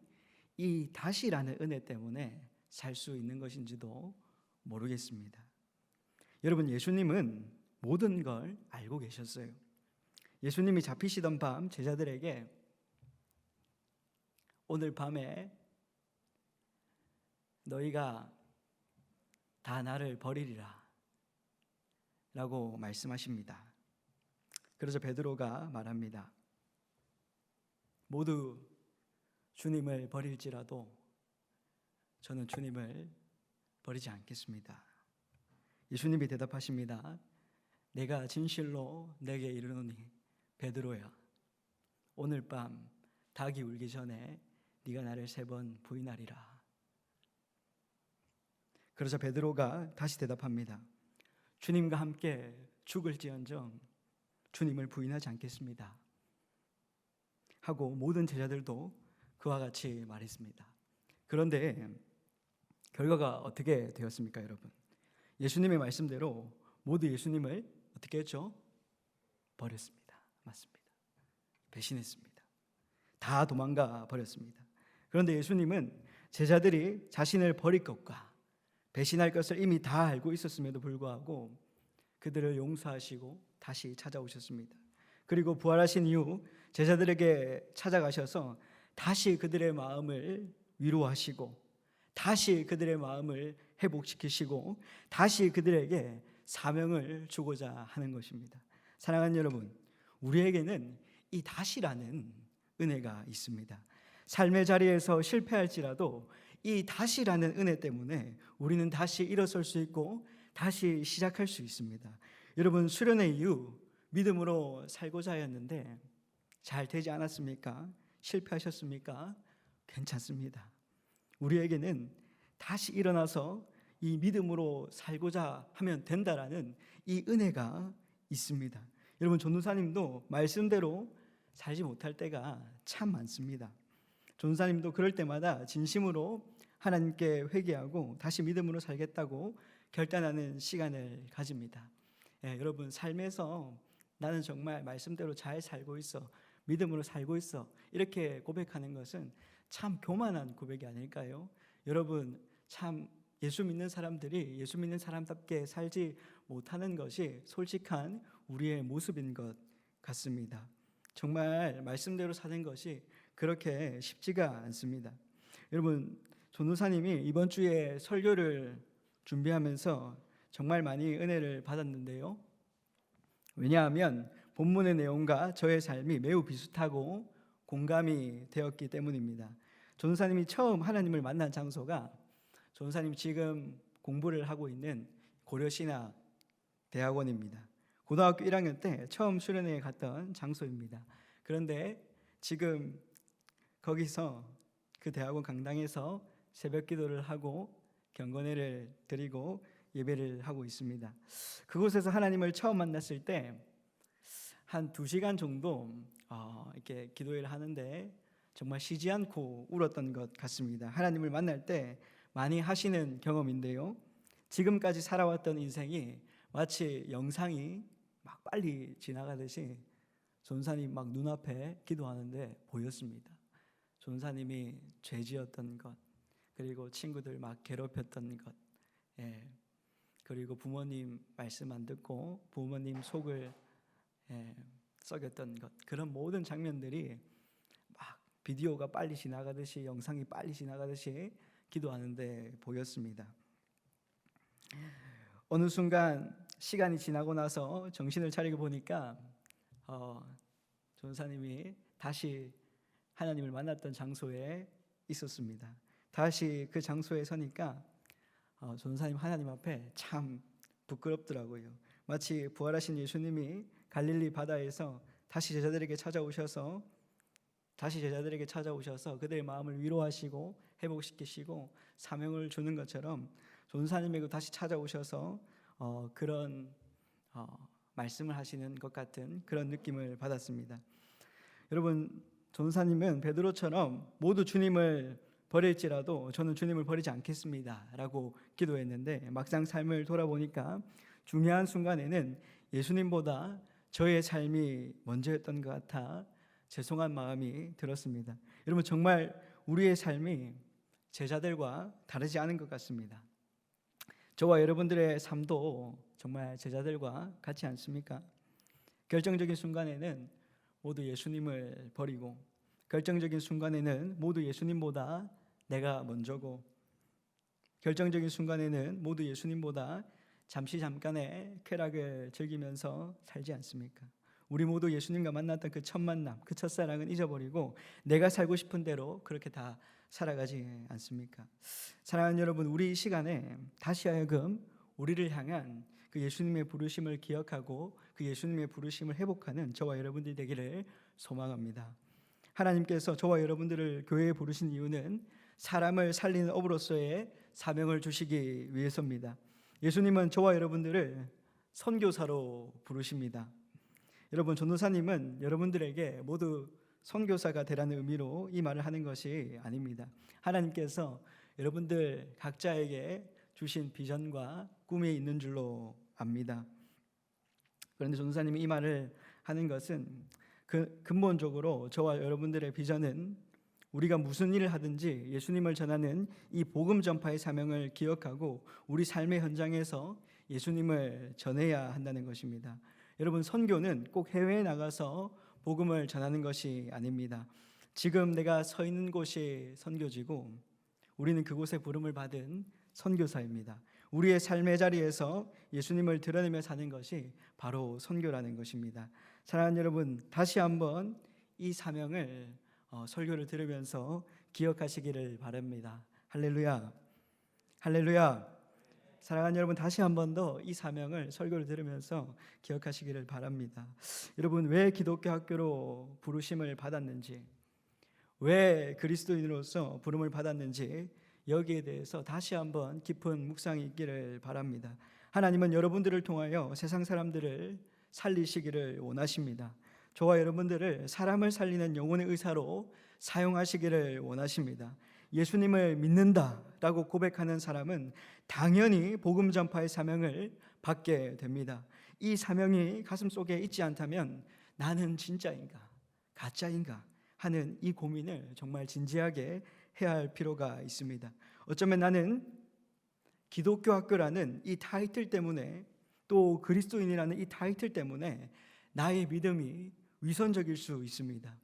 이 다시라는 은혜 때문에 살 수 있는 것인지도 모르겠습니다. 여러분, 예수님은 모든 걸 알고 계셨어요. 예수님이 잡히시던 밤 제자들에게 오늘 밤에 너희가 다 나를 버리리라 라고 말씀하십니다. 그래서 베드로가 말합니다. 모두 주님을 버릴지라도 저는 주님을 버리지 않겠습니다. 예수님이 대답하십니다. 내가 진실로 내게 이르노니 베드로야, 오늘 밤 닭이 울기 전에 네가 나를 3번 부인하리라. 그러자 베드로가 다시 대답합니다. 주님과 함께 죽을지언정 주님을 부인하지 않겠습니다 하고 모든 제자들도 그와 같이 말했습니다. 그런데 결과가 어떻게 되었습니까, 여러분? 예수님의 말씀대로 모두 예수님을 어떻게 했죠? 버렸습니다. 맞습니다. 배신했습니다. 다 도망가 버렸습니다. 그런데 예수님은 제자들이 자신을 버릴 것과 배신할 것을 이미 다 알고 있었음에도 불구하고 그들을 용서하시고 다시 찾아오셨습니다. 그리고 부활하신 이후 제자들에게 찾아가셔서 다시 그들의 마음을 위로하시고 다시 그들의 마음을 회복시키시고 다시 그들에게 사명을 주고자 하는 것입니다. 사랑하는 여러분, 우리에게는 이 다시라는 은혜가 있습니다. 삶의 자리에서 실패할지라도 이 다시라는 은혜 때문에 우리는 다시 일어설 수 있고 다시 시작할 수 있습니다. 여러분, 수련회 이후 믿음으로 살고자 하였는데 잘 되지 않았습니까? 실패하셨습니까? 괜찮습니다. 우리에게는 다시 일어나서 이 믿음으로 살고자 하면 된다라는 이 은혜가 있습니다. 여러분, 전도사님도 말씀대로 살지 못할 때가 참 많습니다. 전도사님도 그럴 때마다 진심으로 하나님께 회개하고 다시 믿음으로 살겠다고 결단하는 시간을 가집니다. 여러분, 삶에서 나는 정말 말씀대로 잘 살고 있어, 믿음으로 살고 있어, 이렇게 고백하는 것은 참 교만한 고백이 아닐까요? 여러분, 참 예수 믿는 사람들이 예수 믿는 사람답게 살지 못하는 것이 솔직한 우리의 모습인 것 같습니다. 정말 말씀대로 사는 것이 그렇게 쉽지가 않습니다. 여러분, 전도사님이 이번 주에 설교를 준비하면서 정말 많이 은혜를 받았는데요. 왜냐하면 본문의 내용과 저의 삶이 매우 비슷하고 공감이 되었기 때문입니다. 전도사님이 처음 하나님을 만난 장소가 전도사님이 지금 공부를 하고 있는 고려신학 대학원입니다. 고등학교 1학년 때 처음 수련회에 갔던 장소입니다. 그런데 지금 거기서 그 대학원 강당에서 새벽 기도를 하고 경건회를 드리고 예배를 하고 있습니다. 그곳에서 하나님을 처음 만났을 때 한 2시간 정도 이렇게 기도회를 하는데 정말 쉬지 않고 울었던 것 같습니다. 하나님을 만날 때 많이 하시는 경험인데요. 지금까지 살아왔던 인생이 마치 영상이 막 빨리 지나가듯이 전사님 막 눈앞에 기도하는데 보였습니다. 전사님이 죄지었던 것, 그리고 친구들 막 괴롭혔던 것, 그리고 부모님 말씀 안 듣고 부모님 속을 썩였던 것, 그런 모든 장면들이 막 비디오가 빨리 지나가듯이, 영상이 빨리 지나가듯이 기도하는데 보였습니다. 어느 순간 시간이 지나고 나서 정신을 차리고 보니까 전사님이 다시 하나님을 만났던 장소에 있었습니다. 다시 그 장소에 서니까 전사님 하나님 앞에 참 부끄럽더라고요. 마치 부활하신 예수님이 갈릴리 바다에서 다시 제자들에게 찾아오셔서 그들의 마음을 위로하시고 회복시키시고 사명을 주는 것처럼 전사님에게 다시 찾아오셔서 그런 말씀을 하시는 것 같은 그런 느낌을 받았습니다. 여러분, 전사님은 베드로처럼 모두 주님을 버릴지라도 저는 주님을 버리지 않겠습니다 라고 기도했는데 막상 삶을 돌아보니까 중요한 순간에는 예수님보다 저의 삶이 먼저였던 것 같아 죄송한 마음이 들었습니다. 여러분, 정말 우리의 삶이 제자들과 다르지 않은 것 같습니다. 저와 여러분들의 삶도 정말 제자들과 같지 않습니까? 결정적인 순간에는 모두 예수님을 버리고, 결정적인 순간에는 모두 예수님보다 내가 먼저고, 결정적인 순간에는 모두 예수님보다 잠깐의 쾌락을 즐기면서 살지 않습니까? 우리 모두 예수님과 만났던 그 첫 만남, 그 첫사랑은 잊어버리고 내가 살고 싶은 대로 그렇게 다 살아가지 않습니까? 사랑하는 여러분, 우리 이 시간에 다시 하여금 우리를 향한 그 예수님의 부르심을 기억하고 그 예수님의 부르심을 회복하는 저와 여러분들이 되기를 소망합니다. 하나님께서 저와 여러분들을 교회에 부르신 이유는 사람을 살리는 업으로서의 사명을 주시기 위해서입니다. 예수님은 저와 여러분들을 선교사로 부르십니다. 여러분, 전도사님은 여러분들에게 모두 선교사가 되라는 의미로 이 말을 하는 것이 아닙니다. 하나님께서 여러분들 각자에게 주신 비전과 꿈이 있는 줄로 압니다. 그런데 전도사님이 이 말을 하는 것은 근본적으로 저와 여러분들의 비전은 우리가 무슨 일을 하든지 예수님을 전하는 이 복음 전파의 사명을 기억하고 우리 삶의 현장에서 예수님을 전해야 한다는 것입니다. 여러분, 선교는 꼭 해외에 나가서 복음을 전하는 것이 아닙니다. 지금 내가 서 있는 곳이 선교지고 우리는 그곳에 부름을 받은 선교사입니다. 우리의 삶의 자리에서 예수님을 드러내며 사는 것이 바로 선교라는 것입니다. 사랑하는 여러분, 다시 한번 이 사명을 설교를 들으면서 기억하시기를 바랍니다. 할렐루야, 할렐루야. 사랑하는 여러분, 다시 한 번 더 이 사명을 설교를 들으면서 기억하시기를 바랍니다. 여러분, 왜 기독교 학교로 부르심을 받았는지, 왜 그리스도인으로서 부름을 받았는지 여기에 대해서 다시 한번 깊은 묵상이 있기를 바랍니다. 하나님은 여러분들을 통하여 세상 사람들을 살리시기를 원하십니다. 저와 여러분들을 사람을 살리는 영혼의 의사로 사용하시기를 원하십니다. 예수님을 믿는다라고 고백하는 사람은 당연히 복음 전파의 사명을 받게 됩니다. 이 사명이 가슴속에 있지 않다면 나는 진짜인가 가짜인가 하는 이 고민을 정말 진지하게 해야 할 필요가 있습니다. 어쩌면 나는 기독교 학교라는 이 타이틀 때문에, 또 그리스도인이라는 이 타이틀 때문에 나의 믿음이 위선적일 수 있습니다.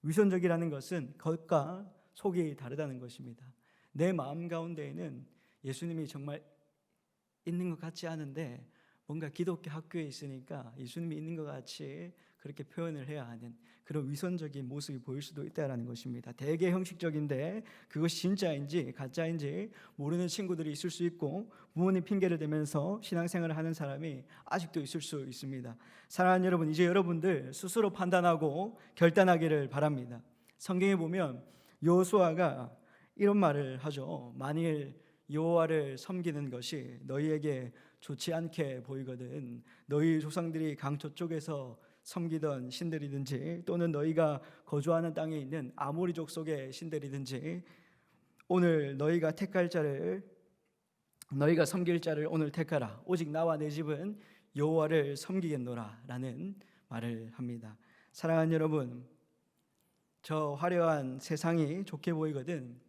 위선적이라는 것은 겉과 속이 다르다는 것입니다. 내 마음 가운데에는 예수님이 정말 있는 것 같지 않은데 뭔가 기독교 학교에 있으니까 예수님이 있는 것 같이 그렇게 표현을 해야 하는 그런 위선적인 모습이 보일 수도 있다는 것입니다. 되게 형식적인데 그것이 진짜인지 가짜인지 모르는 친구들이 있을 수 있고, 부모님 핑계를 대면서 신앙생활을 하는 사람이 아직도 있을 수 있습니다. 사랑하는 여러분, 이제 여러분들 스스로 판단하고 결단하기를 바랍니다. 성경에 보면 여호수아가 이런 말을 하죠. 만일 여호와를 섬기는 것이 너희에게 좋지 않게 보이거든 너희 조상들이 강 저쪽에서 섬기던 신들이든지 또는 너희가 거주하는 땅에 있는 아모리족 속의 신들이든지 오늘 너희가 섬길 자를 오늘 택하라. 오직 나와 내 집은 여호와를 섬기겠노라 라는 말을 합니다. 사랑하는 여러분, 저 화려한 세상이 좋게 보이거든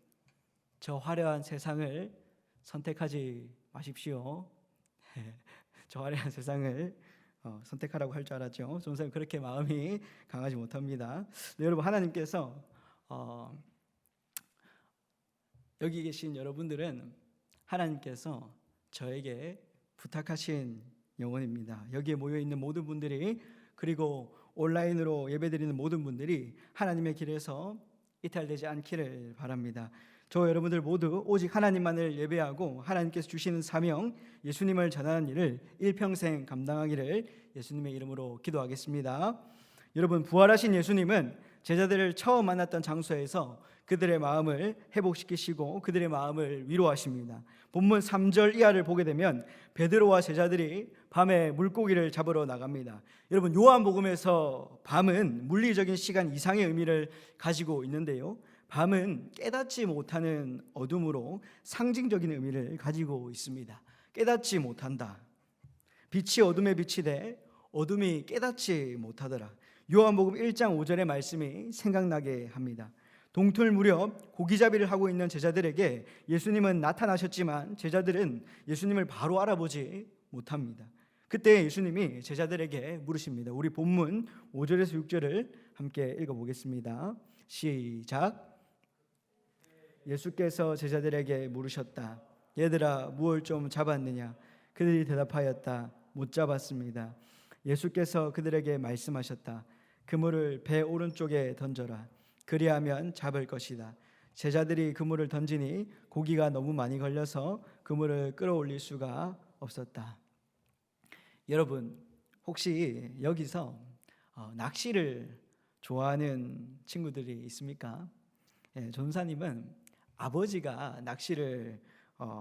저 화려한 세상을 선택하지 마십시오. 저 화려한 세상을 선택하라고 할 줄 알았죠. 저는 그렇게 마음이 강하지 못합니다. 네, 여러분, 하나님께서 여기 계신 여러분들은 하나님께서 저에게 부탁하신 영혼입니다. 여기에 모여 있는 모든 분들이, 그리고 온라인으로 예배드리는 모든 분들이 하나님의 길에서 이탈되지 않기를 바랍니다. 저 여러분들 모두 오직 하나님만을 예배하고 하나님께서 주시는 사명, 예수님을 전하는 일을 일평생 감당하기를 예수님의 이름으로 기도하겠습니다. 여러분, 부활하신 예수님은 제자들을 처음 만났던 장소에서 그들의 마음을 회복시키시고 그들의 마음을 위로하십니다. 본문 3절 이하를 보게 되면 베드로와 제자들이 밤에 물고기를 잡으러 나갑니다. 여러분, 요한복음에서 밤은 물리적인 시간 이상의 의미를 가지고 있는데요, 밤은 깨닫지 못하는 어둠으로 상징적인 의미를 가지고 있습니다. 깨닫지 못한다. 빛이 어둠에 비치되 어둠이 깨닫지 못하더라. 요한복음 1장 5절의 말씀이 생각나게 합니다. 동틀 무렵 고기잡이를 하고 있는 제자들에게 예수님은 나타나셨지만 제자들은 예수님을 바로 알아보지 못합니다. 그때 예수님이 제자들에게 물으십니다. 우리 본문 5절에서 6절을 함께 읽어보겠습니다. 시작. 예수께서 제자들에게 물으셨다. 얘들아, 무엇을 좀 잡았느냐? 그들이 대답하였다. 못 잡았습니다. 예수께서 그들에게 말씀하셨다. 그물을 배 오른쪽에 던져라. 그리하면 잡을 것이다. 제자들이 그물을 던지니 고기가 너무 많이 걸려서 그물을 끌어올릴 수가 없었다. 여러분, 혹시 여기서 낚시를 좋아하는 친구들이 있습니까? 전사님은 아버지가 낚시를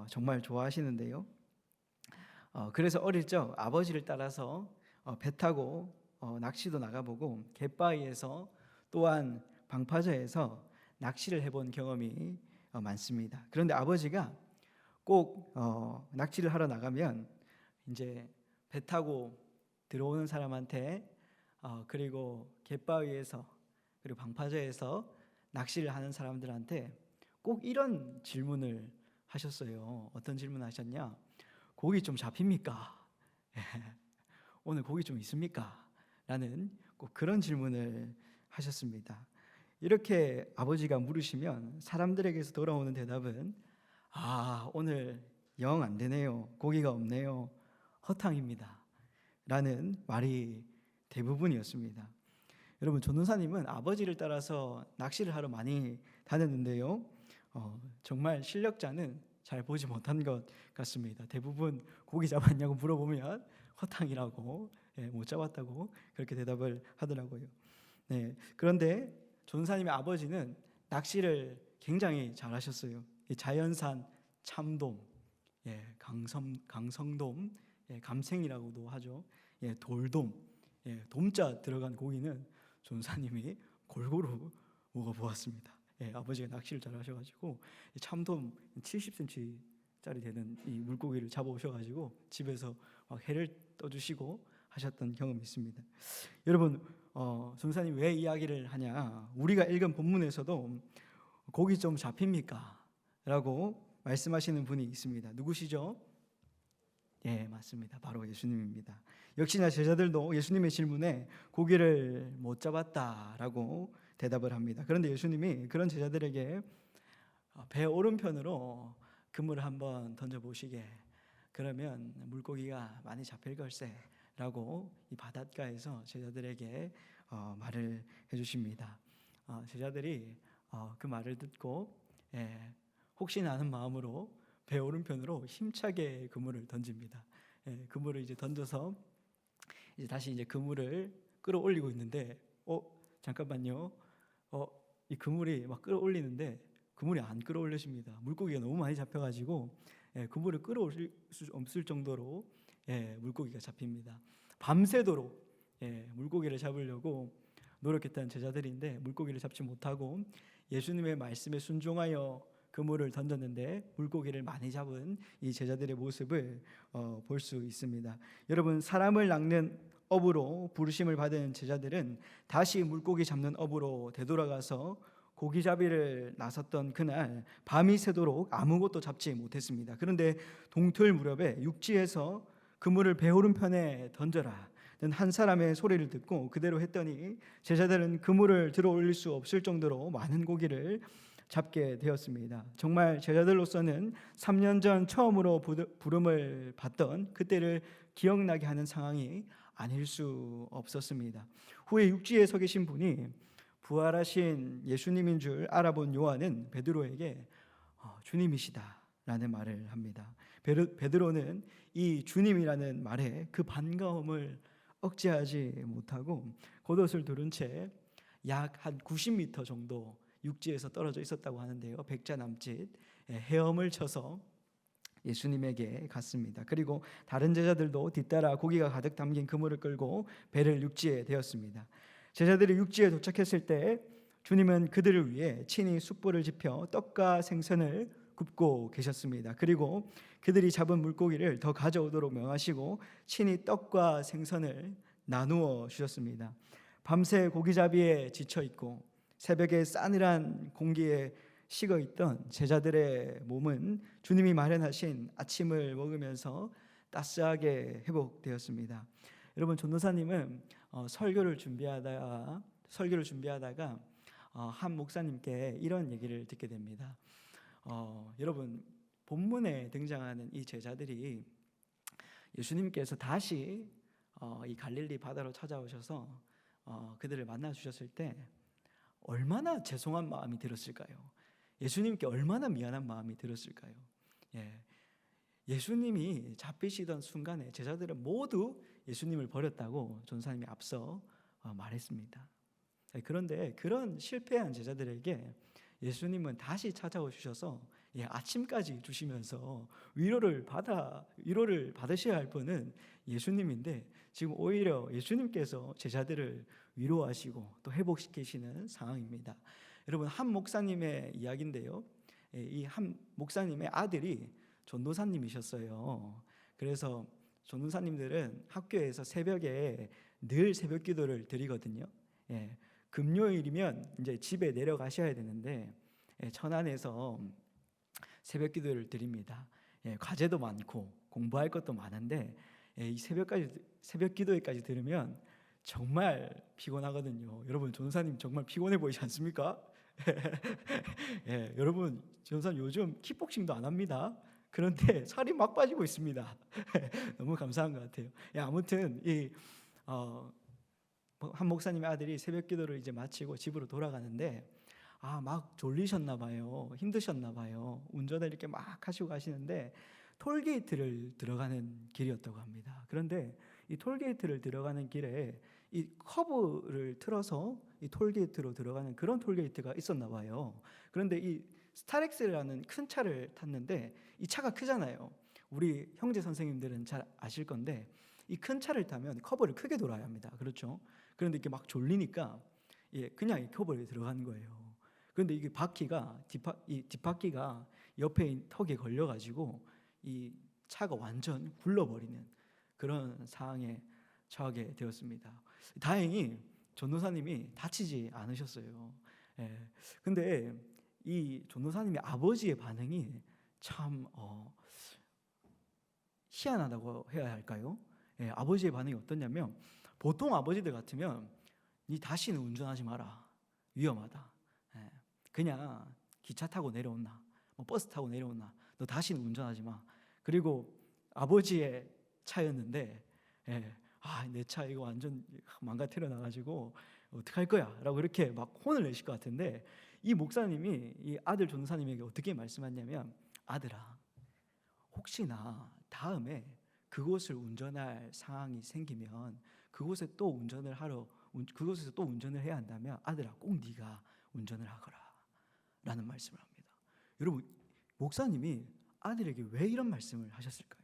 정말 좋아하시는데요, 그래서 어릴 적 아버지를 따라서 배 타고 낚시도 나가보고 갯바위에서 또한 방파제에서 낚시를 해본 경험이 많습니다. 그런데 아버지가 꼭 낚시를 하러 나가면 이제 배 타고 들어오는 사람한테 그리고 갯바위에서 그리고 방파제에서 낚시를 하는 사람들한테 꼭 이런 질문을 하셨어요. 어떤 질문을 하셨냐? 고기 좀 잡힙니까? 오늘 고기 좀 있습니까? 라는 꼭 그런 질문을 하셨습니다. 이렇게 아버지가 물으시면 사람들에게서 돌아오는 대답은 오늘 영 안 되네요. 고기가 없네요. 허탕입니다. 라는 말이 대부분이었습니다. 여러분, 전도사님은 아버지를 따라서 낚시를 하러 많이 다녔는데요. 정말 실력자는 잘 보지 못한 것 같습니다. 대부분 고기 잡았냐고 물어보면 허탕이라고, 못 잡았다고 그렇게 대답을 하더라고요. 그런데 전도사님의 아버지는 낚시를 굉장히 잘하셨어요. 이 자연산 참돔, 강성돔, 감생이라고도 하죠. 돌돔, 돔자 들어간 고기는 전도사님이 골고루 먹어보았습니다. 아버지가 낚시를 잘하셔가지고 참돔 70cm짜리 되는 이 물고기를 잡아오셔가지고 집에서 막 회를 떠주시고 하셨던 경험이 있습니다. 여러분, 전도사님 왜 이야기를 하냐? 우리가 읽은 본문에서도 고기 좀 잡힙니까? 라고 말씀하시는 분이 있습니다. 누구시죠? 맞습니다. 바로 예수님입니다. 역시나 제자들도 예수님의 질문에 고기를 못 잡았다라고 대답을 합니다. 그런데 예수님이 그런 제자들에게 배 오른편으로 그물을 한번 던져보시게, 그러면 물고기가 많이 잡힐 걸세 라고 이 바닷가에서 제자들에게 말을 해주십니다. 제자들이 그 말을 듣고 혹시나 하는 마음으로 배 오른편으로 힘차게 그물을 던집니다. 그물을 이제 던져서 이제 다시 이제 그물을 끌어올리고 있는데 잠깐만요. 이 그물이 막 끌어올리는데 그물이 안 끌어올려집니다. 물고기가 너무 많이 잡혀가지고 그물을 끌어올릴 수 없을 정도로 물고기가 잡힙니다. 밤새도록 물고기를 잡으려고 노력했던 제자들인데 물고기를 잡지 못하고 예수님의 말씀에 순종하여 그물을 던졌는데 물고기를 많이 잡은 이 제자들의 모습을 볼 수 있습니다. 여러분, 사람을 낚는 업으로 부르심을 받은 제자들은 다시 물고기 잡는 업으로 되돌아가서 고기잡이를 나섰던 그날 밤이 새도록 아무것도 잡지 못했습니다. 그런데 동틀 무렵에 육지에서 그물을 배 오른편에 던져라 는 한 사람의 소리를 듣고 그대로 했더니 제자들은 그물을 들어 올릴 수 없을 정도로 많은 고기를 잡게 되었습니다. 정말 제자들로서는 3년 전 처음으로 부름을 받던 그때를 기억나게 하는 상황이 아닐 수 없었습니다. 후에 육지에 서 계신 분이 부활하신 예수님인 줄 알아본 요한은 베드로에게 주님이시다라는 말을 합니다. 베드로는 이 주님이라는 말에 그 반가움을 억제하지 못하고 겉옷을 두른 채 약 한 90m 정도 육지에서 떨어져 있었다고 하는데요. 백자 남짓 헤엄을 쳐서 예수님에게 갔습니다. 그리고 다른 제자들도 뒤따라 고기가 가득 담긴 그물을 끌고 배를 육지에 대었습니다. 제자들이 육지에 도착했을 때 주님은 그들을 위해 친히 숯불을 지펴 떡과 생선을 굽고 계셨습니다. 그리고 그들이 잡은 물고기를 더 가져오도록 명하시고 친히 떡과 생선을 나누어 주셨습니다. 밤새 고기잡이에 지쳐 있고 새벽에 싸늘한 공기에 식어 있던 제자들의 몸은 주님이 마련하신 아침을 먹으면서 따스하게 회복되었습니다. 여러분, 전도사님은 설교를 준비하다가 한 목사님께 이런 얘기를 듣게 됩니다. 여러분, 본문에 등장하는 이 제자들이 예수님께서 다시 이 갈릴리 바다로 찾아오셔서 그들을 만나 주셨을 때 얼마나 죄송한 마음이 들었을까요? 예수님께 얼마나 미안한 마음이 들었을까요? 예수님이 잡히시던 순간에 제자들은 모두 예수님을 버렸다고 전도사님이 앞서 말했습니다. 그런데 그런 실패한 제자들에게 예수님은 다시 찾아오셔서 아침까지 주시면서 위로를 받으셔야 할 분은 예수님인데 지금 오히려 예수님께서 제자들을 위로하시고 또 회복시키시는 상황입니다. 여러분, 한 목사님의 이야기인데요. 이 한 목사님의 아들이 전도사님이셨어요. 그래서 전도사님들은 학교에서 새벽에 늘 새벽 기도를 드리거든요. 금요일이면 이제 집에 내려가셔야 되는데 천안에서 새벽 기도를 드립니다. 과제도 많고 공부할 것도 많은데 이 새벽 기도회까지 들으면 정말 피곤하거든요. 여러분 전도사님 정말 피곤해 보이지 않습니까? 예, 여러분 전도사님 요즘 킥복싱도 안 합니다. 그런데 살이 막 빠지고 있습니다. 너무 감사한 것 같아요. 예, 아무튼 한 목사님의 아들이 새벽 기도를 이제 마치고 집으로 돌아가는데 막 졸리셨나 봐요. 힘드셨나 봐요. 운전을 이렇게 막 하시고 가시는데 톨게이트를 들어가는 길이었다고 합니다. 그런데 이 톨게이트를 들어가는 길에 이 커브를 틀어서 이 톨게이트로 들어가는 그런 톨게이트가 있었나 봐요. 그런데 이 스타렉스라는 큰 차를 탔는데 이 차가 크잖아요. 우리 형제 선생님들은 잘 아실 건데 이 큰 차를 타면 커브를 크게 돌아야 합니다. 그렇죠? 그런데 이렇게 막 졸리니까 그냥 이 커브에 들어간 거예요. 그런데 이게 이 뒷바퀴가 옆에 있는 턱에 걸려가지고 이 차가 완전 굴러버리는 그런 상황에 처하게 되었습니다. 다행히 전도사님이 다치지 않으셨어요. 근데 이 전도사님의 아버지의 반응이 참 희한하다고 해야 할까요? 아버지의 반응이 어떠냐면 보통 아버지들 같으면 니 다시는 운전하지 마라. 위험하다. 그냥 기차 타고 내려오나 뭐 버스 타고 내려오나 너 다시는 운전하지 마. 그리고 아버지의 차였는데 내 차 이거 완전 망가뜨려 놔가지고 어떡할 거야 라고 이렇게 막 혼을 내실 것 같은데 이 목사님이 이 아들 전도사님에게 어떻게 말씀하냐면 아들아 혹시나 다음에 그곳을 운전할 상황이 생기면 그곳에서 또 운전을 해야 한다면 아들아 꼭 네가 운전을 하거라 라는 말씀을 합니다. 여러분 목사님이 아들에게 왜 이런 말씀을 하셨을까요?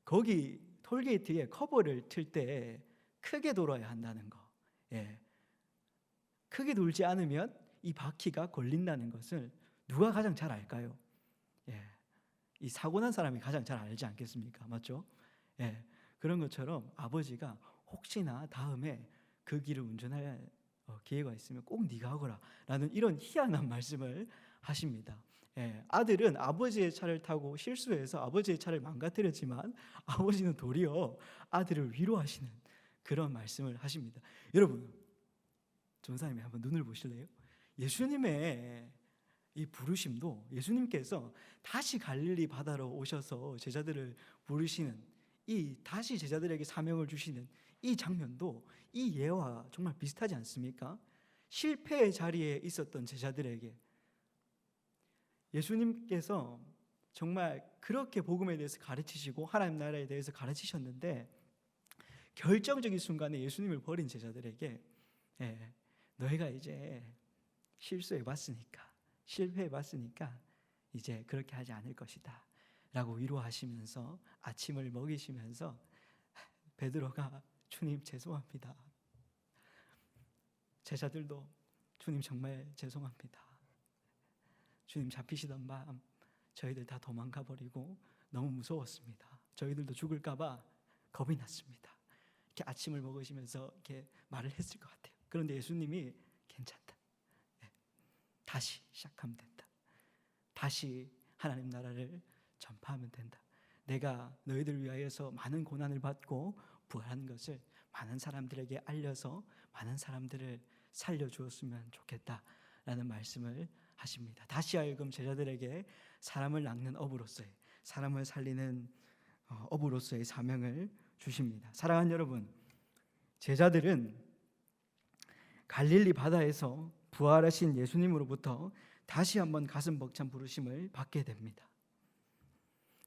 거기 톨게이트에 커버를 틀 때 크게 돌아야 한다는 거, 크게 돌지 않으면 이 바퀴가 걸린다는 것을 누가 가장 잘 알까요? 이 사고 난 사람이 가장 잘 알지 않겠습니까? 맞죠? 그런 것처럼 아버지가 혹시나 다음에 그 길을 운전할 기회가 있으면 꼭 네가 하거라 라는 이런 희한한 말씀을 하십니다. 아들은 아버지의 차를 타고 실수해서 아버지의 차를 망가뜨렸지만 아버지는 도리어 아들을 위로하시는 그런 말씀을 하십니다. 여러분 전사님이 한번 눈을 보실래요? 예수님의 이 부르심도 예수님께서 다시 갈릴리 바다로 오셔서 제자들을 부르시는 다시 제자들에게 사명을 주시는 이 장면도 이 예와 정말 비슷하지 않습니까? 실패의 자리에 있었던 제자들에게 예수님께서 정말 그렇게 복음에 대해서 가르치시고 하나님 나라에 대해서 가르치셨는데 결정적인 순간에 예수님을 버린 제자들에게 너희가 이제 실패해봤으니까 이제 그렇게 하지 않을 것이다 라고 위로하시면서 아침을 먹이시면서 베드로가 주님 죄송합니다. 제자들도 주님 정말 죄송합니다. 주님 잡히시던 밤 저희들 다 도망가 버리고 너무 무서웠습니다. 저희들도 죽을까 봐 겁이 났습니다. 이렇게 아침을 먹으시면서 이렇게 말을 했을 것 같아요. 그런데 예수님이 괜찮다. 다시 시작하면 된다. 다시 하나님 나라를 전파하면 된다. 내가 너희들 위하여서 많은 고난을 받고 부활한 것을 많은 사람들에게 알려서 많은 사람들을 살려주었으면 좋겠다라는 말씀을 하십니다. 다시 하여금 제자들에게 사람을 낚는 어부로서의 사람을 살리는 어부로서의 사명을 주십니다. 사랑하는 여러분, 제자들은 갈릴리 바다에서 부활하신 예수님으로부터 다시 한번 가슴 벅찬 부르심을 받게 됩니다.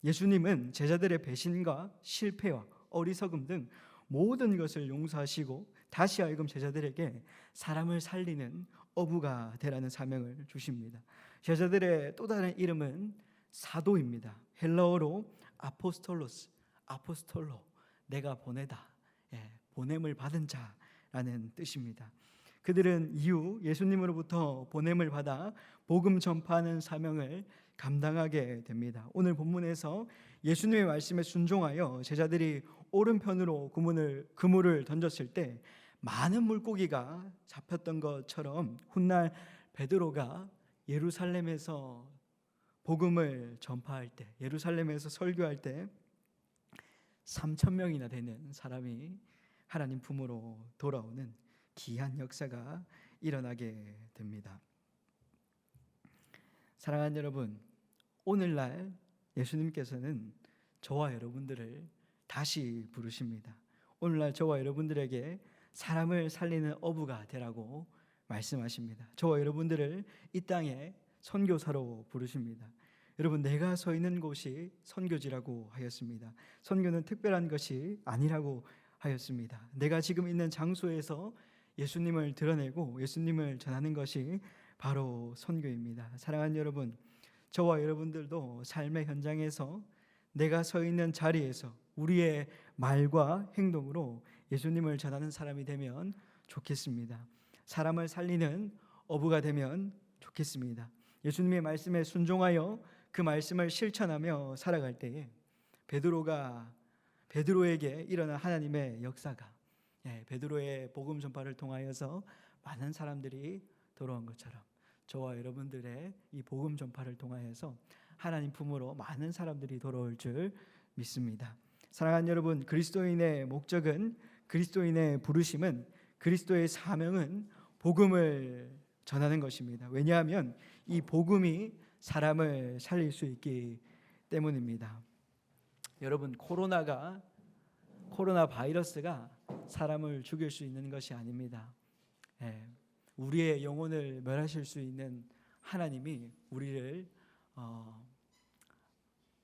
예수님은 제자들의 배신과 실패와 어리석음 등 모든 것을 용서하시고 다시 하여금 제자들에게 사람을 살리는 어부가 되라는 사명을 주십니다. 제자들의 또 다른 이름은 사도입니다. 헬라어로 아포스톨로, 내가 보내다, 보냄을 받은 자라는 뜻입니다. 그들은 이후 예수님으로부터 보냄을 받아 복음 전파하는 사명을 감당하게 됩니다. 오늘 본문에서 예수님의 말씀에 순종하여 제자들이 오른편으로 그물을 던졌을 때 많은 물고기가 잡혔던 것처럼 훗날 베드로가 예루살렘에서 복음을 전파할 때, 예루살렘에서 설교할 때 3,000명이나 되는 사람이 하나님 품으로 돌아오는 귀한 역사가 일어나게 됩니다. 사랑하는 여러분, 오늘날 예수님께서는 저와 여러분들을 다시 부르십니다. 오늘날 저와 여러분들에게 사람을 살리는 어부가 되라고 말씀하십니다. 저와 여러분들을 이 땅에 선교사로 부르십니다. 여러분, 내가 서 있는 곳이 선교지라고 하였습니다. 선교는 특별한 것이 아니라고 하였습니다. 내가 지금 있는 장소에서 예수님을 드러내고 예수님을 전하는 것이 바로 선교입니다. 사랑하는 여러분, 저와 여러분들도 삶의 현장에서 내가 서 있는 자리에서 우리의 말과 행동으로 예수님을 전하는 사람이 되면 좋겠습니다. 사람을 살리는 어부가 되면 좋겠습니다. 예수님의 말씀에 순종하여 그 말씀을 실천하며 살아갈 때에 베드로에게 일어난 하나님의 역사가 베드로의 복음 전파를 통하여서 많은 사람들이 돌아온 것처럼 저와 여러분들의 이 복음 전파를 통하여서 하나님 품으로 많은 사람들이 돌아올 줄 믿습니다. 사랑하는 여러분, 그리스도인의 목적은, 그리스도인의 부르심은, 그리스도의 사명은 복음을 전하는 것입니다. 왜냐하면 이 복음이 사람을 살릴 수 있기 때문입니다. 여러분, 코로나 바이러스가 사람을 죽일 수 있는 것이 아닙니다. 우리의 영혼을 멸하실 수 있는 하나님이 우리를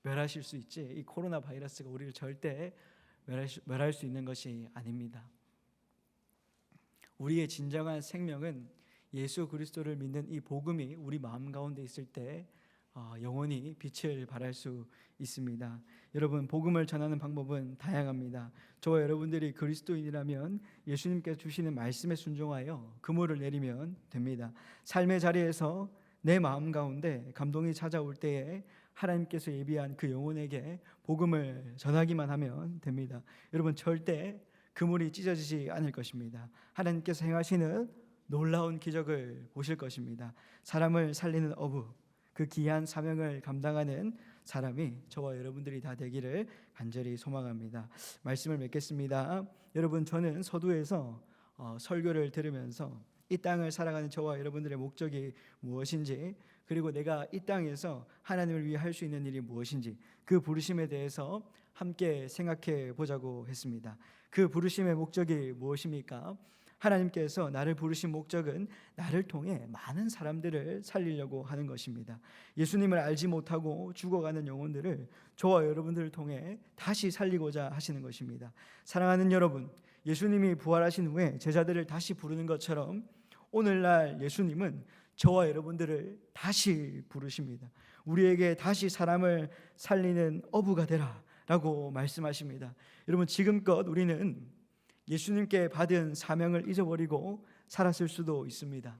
멸하실 수 있지, 이 코로나 바이러스가 우리를 절대 멸할 수 있는 것이 아닙니다. 우리의 진정한 생명은 예수 그리스도를 믿는 이 복음이 우리 마음 가운데 있을 때 영원히 빛을 발할 수 있습니다. 여러분, 복음을 전하는 방법은 다양합니다. 저와 여러분들이 그리스도인이라면 예수님께서 주시는 말씀에 순종하여 그물을 내리면 됩니다. 삶의 자리에서 내 마음 가운데 감동이 찾아올 때에 하나님께서 예비한 그 영혼에게 복음을 전하기만 하면 됩니다. 여러분, 절대 그물이 찢어지지 않을 것입니다. 하나님께서 행하시는 놀라운 기적을 보실 것입니다. 사람을 살리는 어부, 그 귀한 사명을 감당하는 사람이 저와 여러분들이 다 되기를 간절히 소망합니다. 말씀을 맺겠습니다. 여러분, 저는 서두에서 설교를 들으면서 이 땅을 살아가는 저와 여러분들의 목적이 무엇인지, 그리고 내가 이 땅에서 하나님을 위해 할 수 있는 일이 무엇인지, 그 부르심에 대해서 함께 생각해 보자고 했습니다. 그 부르심의 목적이 무엇입니까? 하나님께서 나를 부르신 목적은 나를 통해 많은 사람들을 살리려고 하는 것입니다. 예수님을 알지 못하고 죽어가는 영혼들을 저와 여러분들을 통해 다시 살리고자 하시는 것입니다. 사랑하는 여러분, 예수님이 부활하신 후에 제자들을 다시 부르는 것처럼 오늘날 예수님은 저와 여러분들을 다시 부르십니다. 우리에게 다시 사람을 살리는 어부가 되라 라고 말씀하십니다. 여러분, 지금껏 우리는 예수님께 받은 사명을 잊어버리고 살았을 수도 있습니다.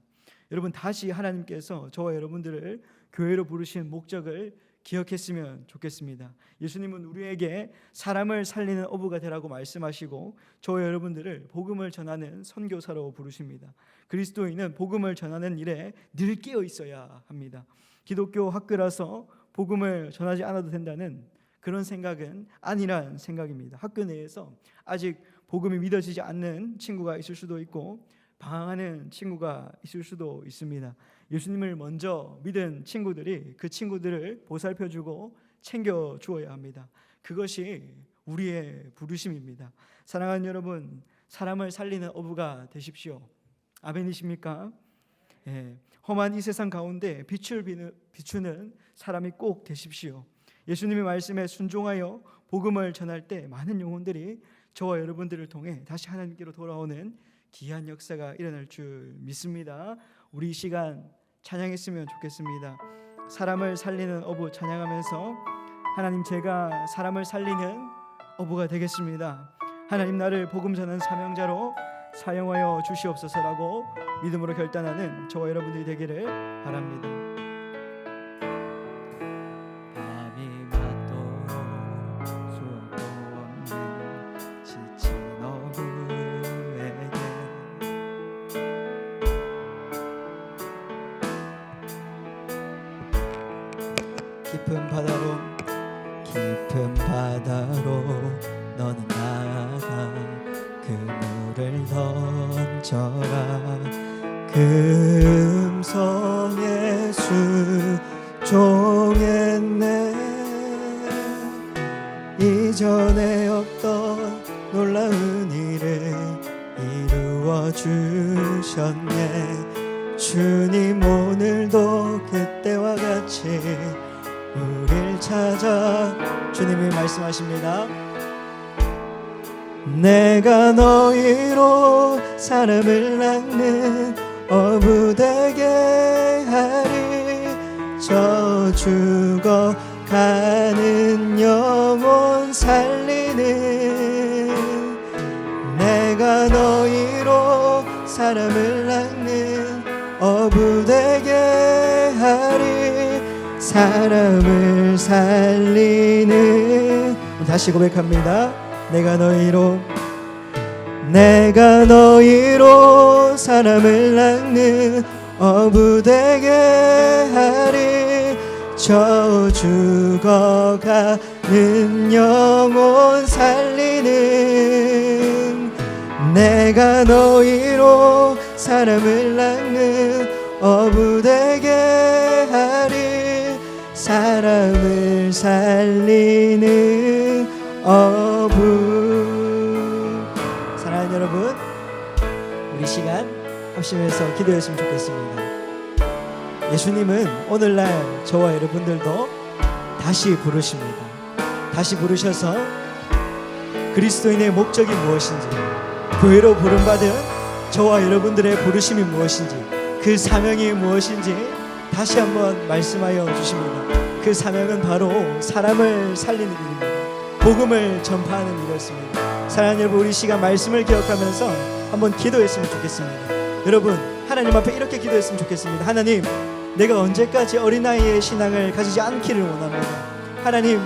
여러분, 다시 하나님께서 저와 여러분들을 교회로 부르신 목적을 기억했으면 좋겠습니다. 예수님은 우리에게 사람을 살리는 어부가 되라고 말씀하시고 저와 여러분들을 복음을 전하는 선교사로 부르십니다. 그리스도인은 복음을 전하는 일에 늘 끼어 있어야 합니다. 기독교 학교라서 복음을 전하지 않아도 된다는 그런 생각은 아니란 생각입니다. 학교 내에서 아직 복음이 믿어지지 않는 친구가 있을 수도 있고 방황하는 친구가 있을 수도 있습니다. 예수님을 먼저 믿은 친구들이 그 친구들을 보살펴주고 챙겨주어야 합니다. 그것이 우리의 부르심입니다. 사랑하는 여러분, 사람을 살리는 어부가 되십시오. 아멘이십니까? 험한 이 세상 가운데 빛을 비추는 사람이 꼭 되십시오. 예수님의 말씀에 순종하여 복음을 전할 때 많은 영혼들이 저와 여러분들을 통해 다시 하나님께로 돌아오는 귀한 역사가 일어날 줄 믿습니다. 우리 이 시간 찬양했으면 좋겠습니다. 사람을 살리는 어부 찬양하면서 하나님, 제가 사람을 살리는 어부가 되겠습니다. 하나님, 나를 복음 전하는 사명자로 사용하여 주시옵소서라고 믿음으로 결단하는 저와 여러분들이 되기를 바랍니다. 깊은 바다로 너는 나아가 그 져라 금성의 수종했네 이전에 없던 놀라운 일을 이루어 주셨네 주님 오늘도 그때와 같이 우릴 찾아 주님이 말씀하십니다 내가 너희로 사람을 낳는 어부 되게 하리 저 죽어가는 영혼 살리는 내가 너희로 사람을 낳는 어부 되게 하리 사람을 살리는 다시 고백합니다 내가 너희로 사람을 낳는 어부 되게 하리 저 죽어가는 영혼 살리는 내가 너희로 사람을 낳는 어부 되게 하리 사람을 살리는 어부 사랑하는 여러분 우리 시간 합심해서 기도했으면 좋겠습니다 예수님은 오늘날 저와 여러분들도 다시 부르십니다 다시 부르셔서 그리스도인의 목적이 무엇인지 교회로 부름받은 저와 여러분들의 부르심이 무엇인지 그 사명이 무엇인지 다시 한번 말씀하여 주십니다 그 사명은 바로 사람을 살리는 일입니다 복음을 전파하는 일이었습니다 사랑하는 여러분 우리 시간 말씀을 기억하면서 한번 기도했으면 좋겠습니다 여러분 하나님 앞에 이렇게 기도했으면 좋겠습니다 하나님 내가 언제까지 어린아이의 신앙을 가지지 않기를 원합니다 하나님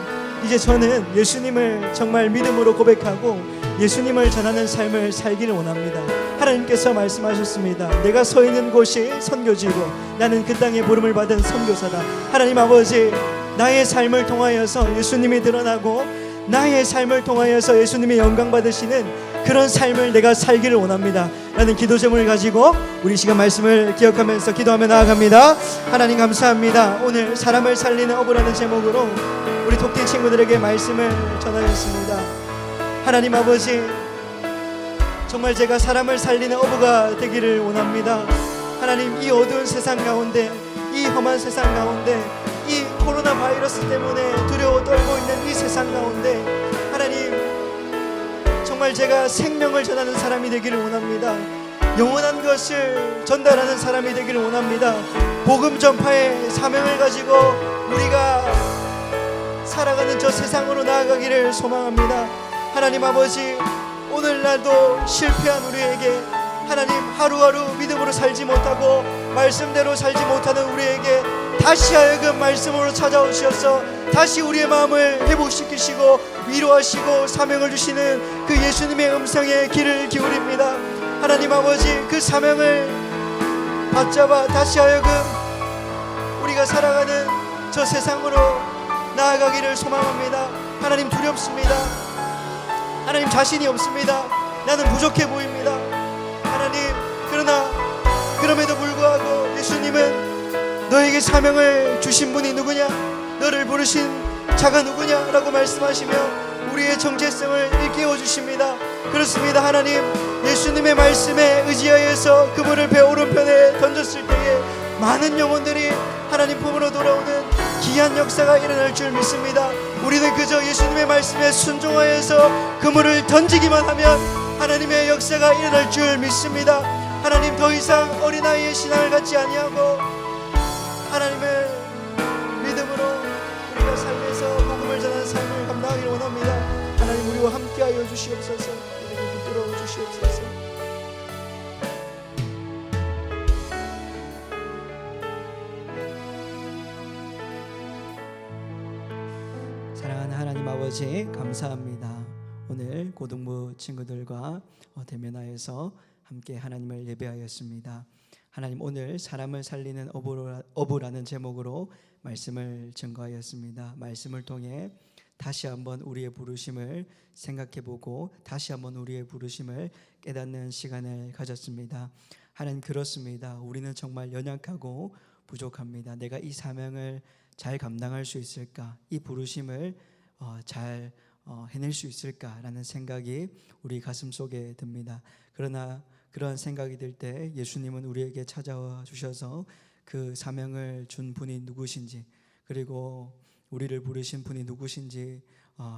이제 저는 예수님을 정말 믿음으로 고백하고 예수님을 전하는 삶을 살기를 원합니다 하나님께서 말씀하셨습니다 내가 서 있는 곳이 선교지고 나는 그 땅에 부름을 받은 선교사다 하나님 아버지 나의 삶을 통하여서 예수님이 드러나고 나의 삶을 통하여서 예수님의 영광 받으시는 그런 삶을 내가 살기를 원합니다 라는 기도 제목을 가지고 우리 시간 말씀을 기억하면서 기도하며 나아갑니다 하나님 감사합니다 오늘 사람을 살리는 어부라는 제목으로 우리 독팀 친구들에게 말씀을 전하였습니다 하나님 아버지 정말 제가 사람을 살리는 어부가 되기를 원합니다 하나님 이 어두운 세상 가운데 이 험한 세상 가운데 이 코로나 바이러스 때문에 두려워 떨고 있는 이 세상 가운데 하나님 정말 제가 생명을 전하는 사람이 되기를 원합니다 영원한 것을 전달하는 사람이 되기를 원합니다 복음 전파의 사명을 가지고 우리가 살아가는 저 세상으로 나아가기를 소망합니다 하나님 아버지 오늘날도 실패한 우리에게 하나님 하루하루 믿음으로 살지 못하고 말씀대로 살지 못하는 우리에게 다시 하여금 말씀으로 찾아오셔서 다시 우리의 마음을 회복시키시고 위로하시고 사명을 주시는 그 예수님의 음성에 귀를 기울입니다 하나님 아버지 그 사명을 받잡아 다시 하여금 우리가 살아가는 저 세상으로 나아가기를 소망합니다 하나님 두렵습니다 하나님 자신이 없습니다 나는 부족해 보입니다 하나님 그러나 그럼에도 불구하고 예수님은 너에게 사명을 주신 분이 누구냐 너를 부르신 자가 누구냐 라고 말씀하시며 우리의 정체성을 일깨워 주십니다 그렇습니다 하나님 예수님의 말씀에 의지하여서 그분을 배 오른편에 던졌을 때에 많은 영혼들이 하나님 품으로 돌아오는 귀한 역사가 일어날 줄 믿습니다 우리는 그저 예수님의 말씀에 순종하여서 그물을 던지기만 하면 하나님의 역사가 일어날 줄 믿습니다 하나님 더 이상 어린아이의 신앙을 갖지 아니하고 하나님의 믿음으로 우리가 삶에서 복음을 전하는 삶을 감당하기를 원합니다 하나님 우리와 함께하여 주시옵소서 우리를 붙들어 주시옵소서 사랑하는 하나님 아버지 감사합니다 오늘 고등부 친구들과 대면하여서 함께 하나님을 예배하였습니다 하나님 오늘 사람을 살리는 어부라는 제목으로 말씀을 증거하였습니다 말씀을 통해 다시 한번 우리의 부르심을 생각해보고 다시 한번 우리의 부르심을 깨닫는 시간을 가졌습니다. 하나님, 그렇습니다. 우리는 정말 연약하고 부족합니다. 내가 이 사명을 잘 감당할 수 있을까? 이 부르심을 잘 해낼 수 있을까라는 생각이 우리 가슴 속에 듭니다. 그러나 그런 생각이 들 때 예수님은 우리에게 찾아와 주셔서 그 사명을 준 분이 누구신지, 그리고 우리를 부르신 분이 누구신지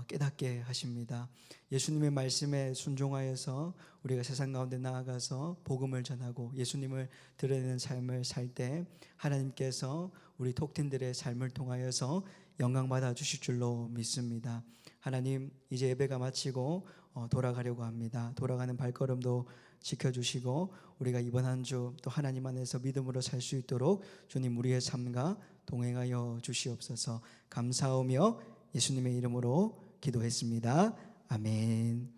깨닫게 하십니다. 예수님의 말씀에 순종하여서 우리가 세상 가운데 나아가서 복음을 전하고 예수님을 드러내는 삶을 살 때 하나님께서 우리 톡틴들의 삶을 통하여서 영광 받아 주실 줄로 믿습니다. 하나님, 이제 예배가 마치고 돌아가려고 합니다. 돌아가는 발걸음도 지켜주시고 우리가 이번 한 주 또 하나님 안에서 믿음으로 살 수 있도록 주님 우리의 삶과 동행하여 주시옵소서. 감사하며 예수님의 이름으로 기도했습니다. 아멘.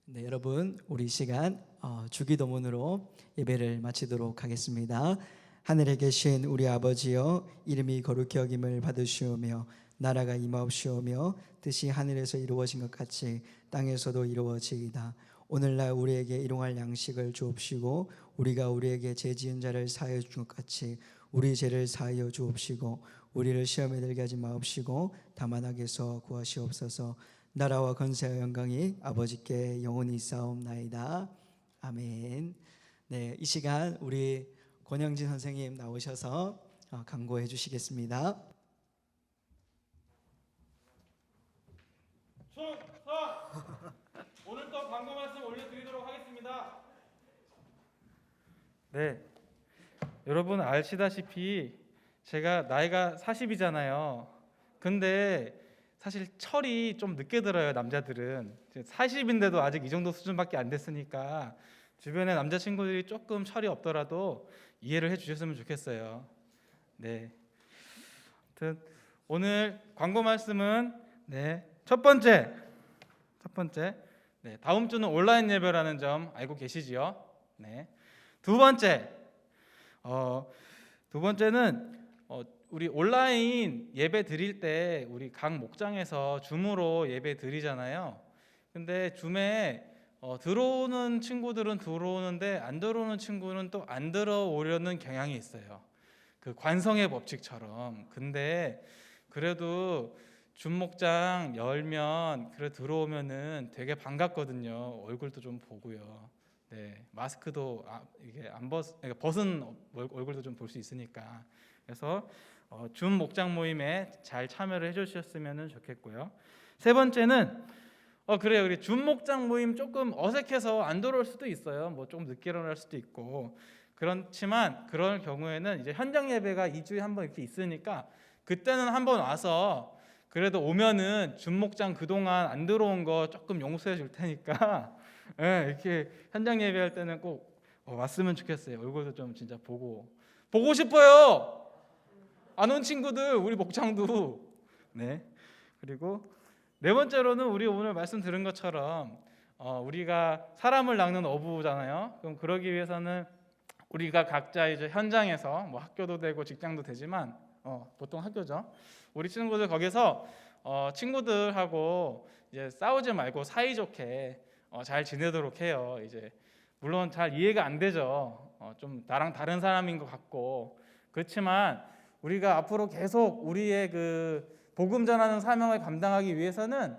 네, 여러분, 우리 시간 주기도문으로 예배를 마치도록 하겠습니다. 하늘에 계신 우리 아버지여, 이름이 거룩히 여김을 받으시오며 나라가 임하옵시오며 뜻이 하늘에서 이루어진 것 같이 땅에서도 이루어지이다. 오늘날 우리에게 일용할 양식을 주옵시고 우리가 우리에게 죄 지은 자를 사하여 준 것 같이 우리 죄를 사하여 주옵시고 우리를 시험에 들게 하지 마옵시고 다만 악에서 구하시옵소서. 나라와 권세와 영광이 아버지께 영원히 있사옵나이다. 아멘. 네, 이 시간 우리 권영진 선생님 나오셔서 강구해 주시겠습니다. 오늘 또 광고 말씀 올려드리도록 하겠습니다. 네, 여러분 아시다시피 제가 나이가 40이잖아요. 근데 사실 철이 좀 늦게 들어요. 남자들은 40인데도 아직 이 정도 수준밖에 안 됐으니까 주변에 남자친구들이 조금 철이 없더라도 이해를 해주셨으면 좋겠어요. 네, 아무튼 오늘 광고 말씀은 첫 번째 다음 주는 온라인 예배라는 점 알고 계시지요? 네. 두 번째는 우리 온라인 예배 드릴 때 우리 각 목장에서 줌으로 예배 드리잖아요. 근데 줌에 들어오는 친구들은 들어오는데 안 들어오는 친구는 또 안 들어오려는 경향이 있어요. 그 관성의 법칙처럼. 근데 그래도 줌 목장 열면 그래 들어오면은 되게 반갑거든요. 얼굴도 좀 보고요. 네, 마스크도 이게 안 벗은 얼굴도 좀 볼 수 있으니까. 그래서 줌 목장 모임에 잘 참여를 해주셨으면 좋겠고요. 세 번째는 그래요. 우리 줌 목장 모임 조금 어색해서 안 들어올 수도 있어요. 뭐 조금 늦게 일어날 수도 있고. 그렇지만 그럴 경우에는 이제 현장 예배가 2주에 한 번 이렇게 있으니까 그때는 한번 와서 그래도 오면은 줌 목장 그동안 안 들어온 거 조금 용서해 줄 테니까 이렇게 현장 예배할 때는 꼭 왔으면 좋겠어요. 얼굴도 좀 진짜 보고 싶어요. 안 온 친구들 우리 목장도. 네. 그리고 네 번째로는 우리 오늘 말씀 들은 것처럼 우리가 사람을 낚는 어부잖아요. 그럼 그러기 위해서는 우리가 각자 이제 현장에서 뭐 학교도 되고 직장도 되지만 보통 학교죠. 우리 친구들 거기서 친구들하고 이제 싸우지 말고 사이좋게 잘 지내도록 해요. 이제 물론 잘 이해가 안 되죠. 좀 나랑 다른 사람인 것 같고. 그렇지만 우리가 앞으로 계속 우리의 그 복음 전하는 사명을 감당하기 위해서는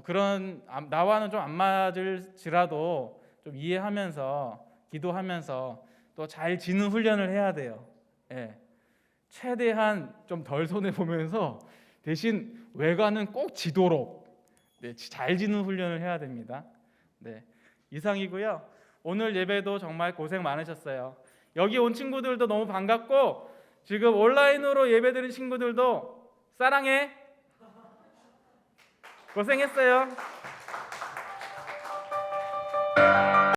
그런 나와는 좀 안 맞을지라도 좀 이해하면서 기도하면서 또 잘 지는 훈련을 해야 돼요. 예. 최대한 좀 덜 손해 보면서 대신 외관은 꼭 지도록 잘 지는 훈련을 해야 됩니다. 네, 이상이고요. 오늘 예배도 정말 고생 많으셨어요. 여기 온 친구들도 너무 반갑고 지금 온라인으로 예배드린 친구들도 사랑해. 고생했어요.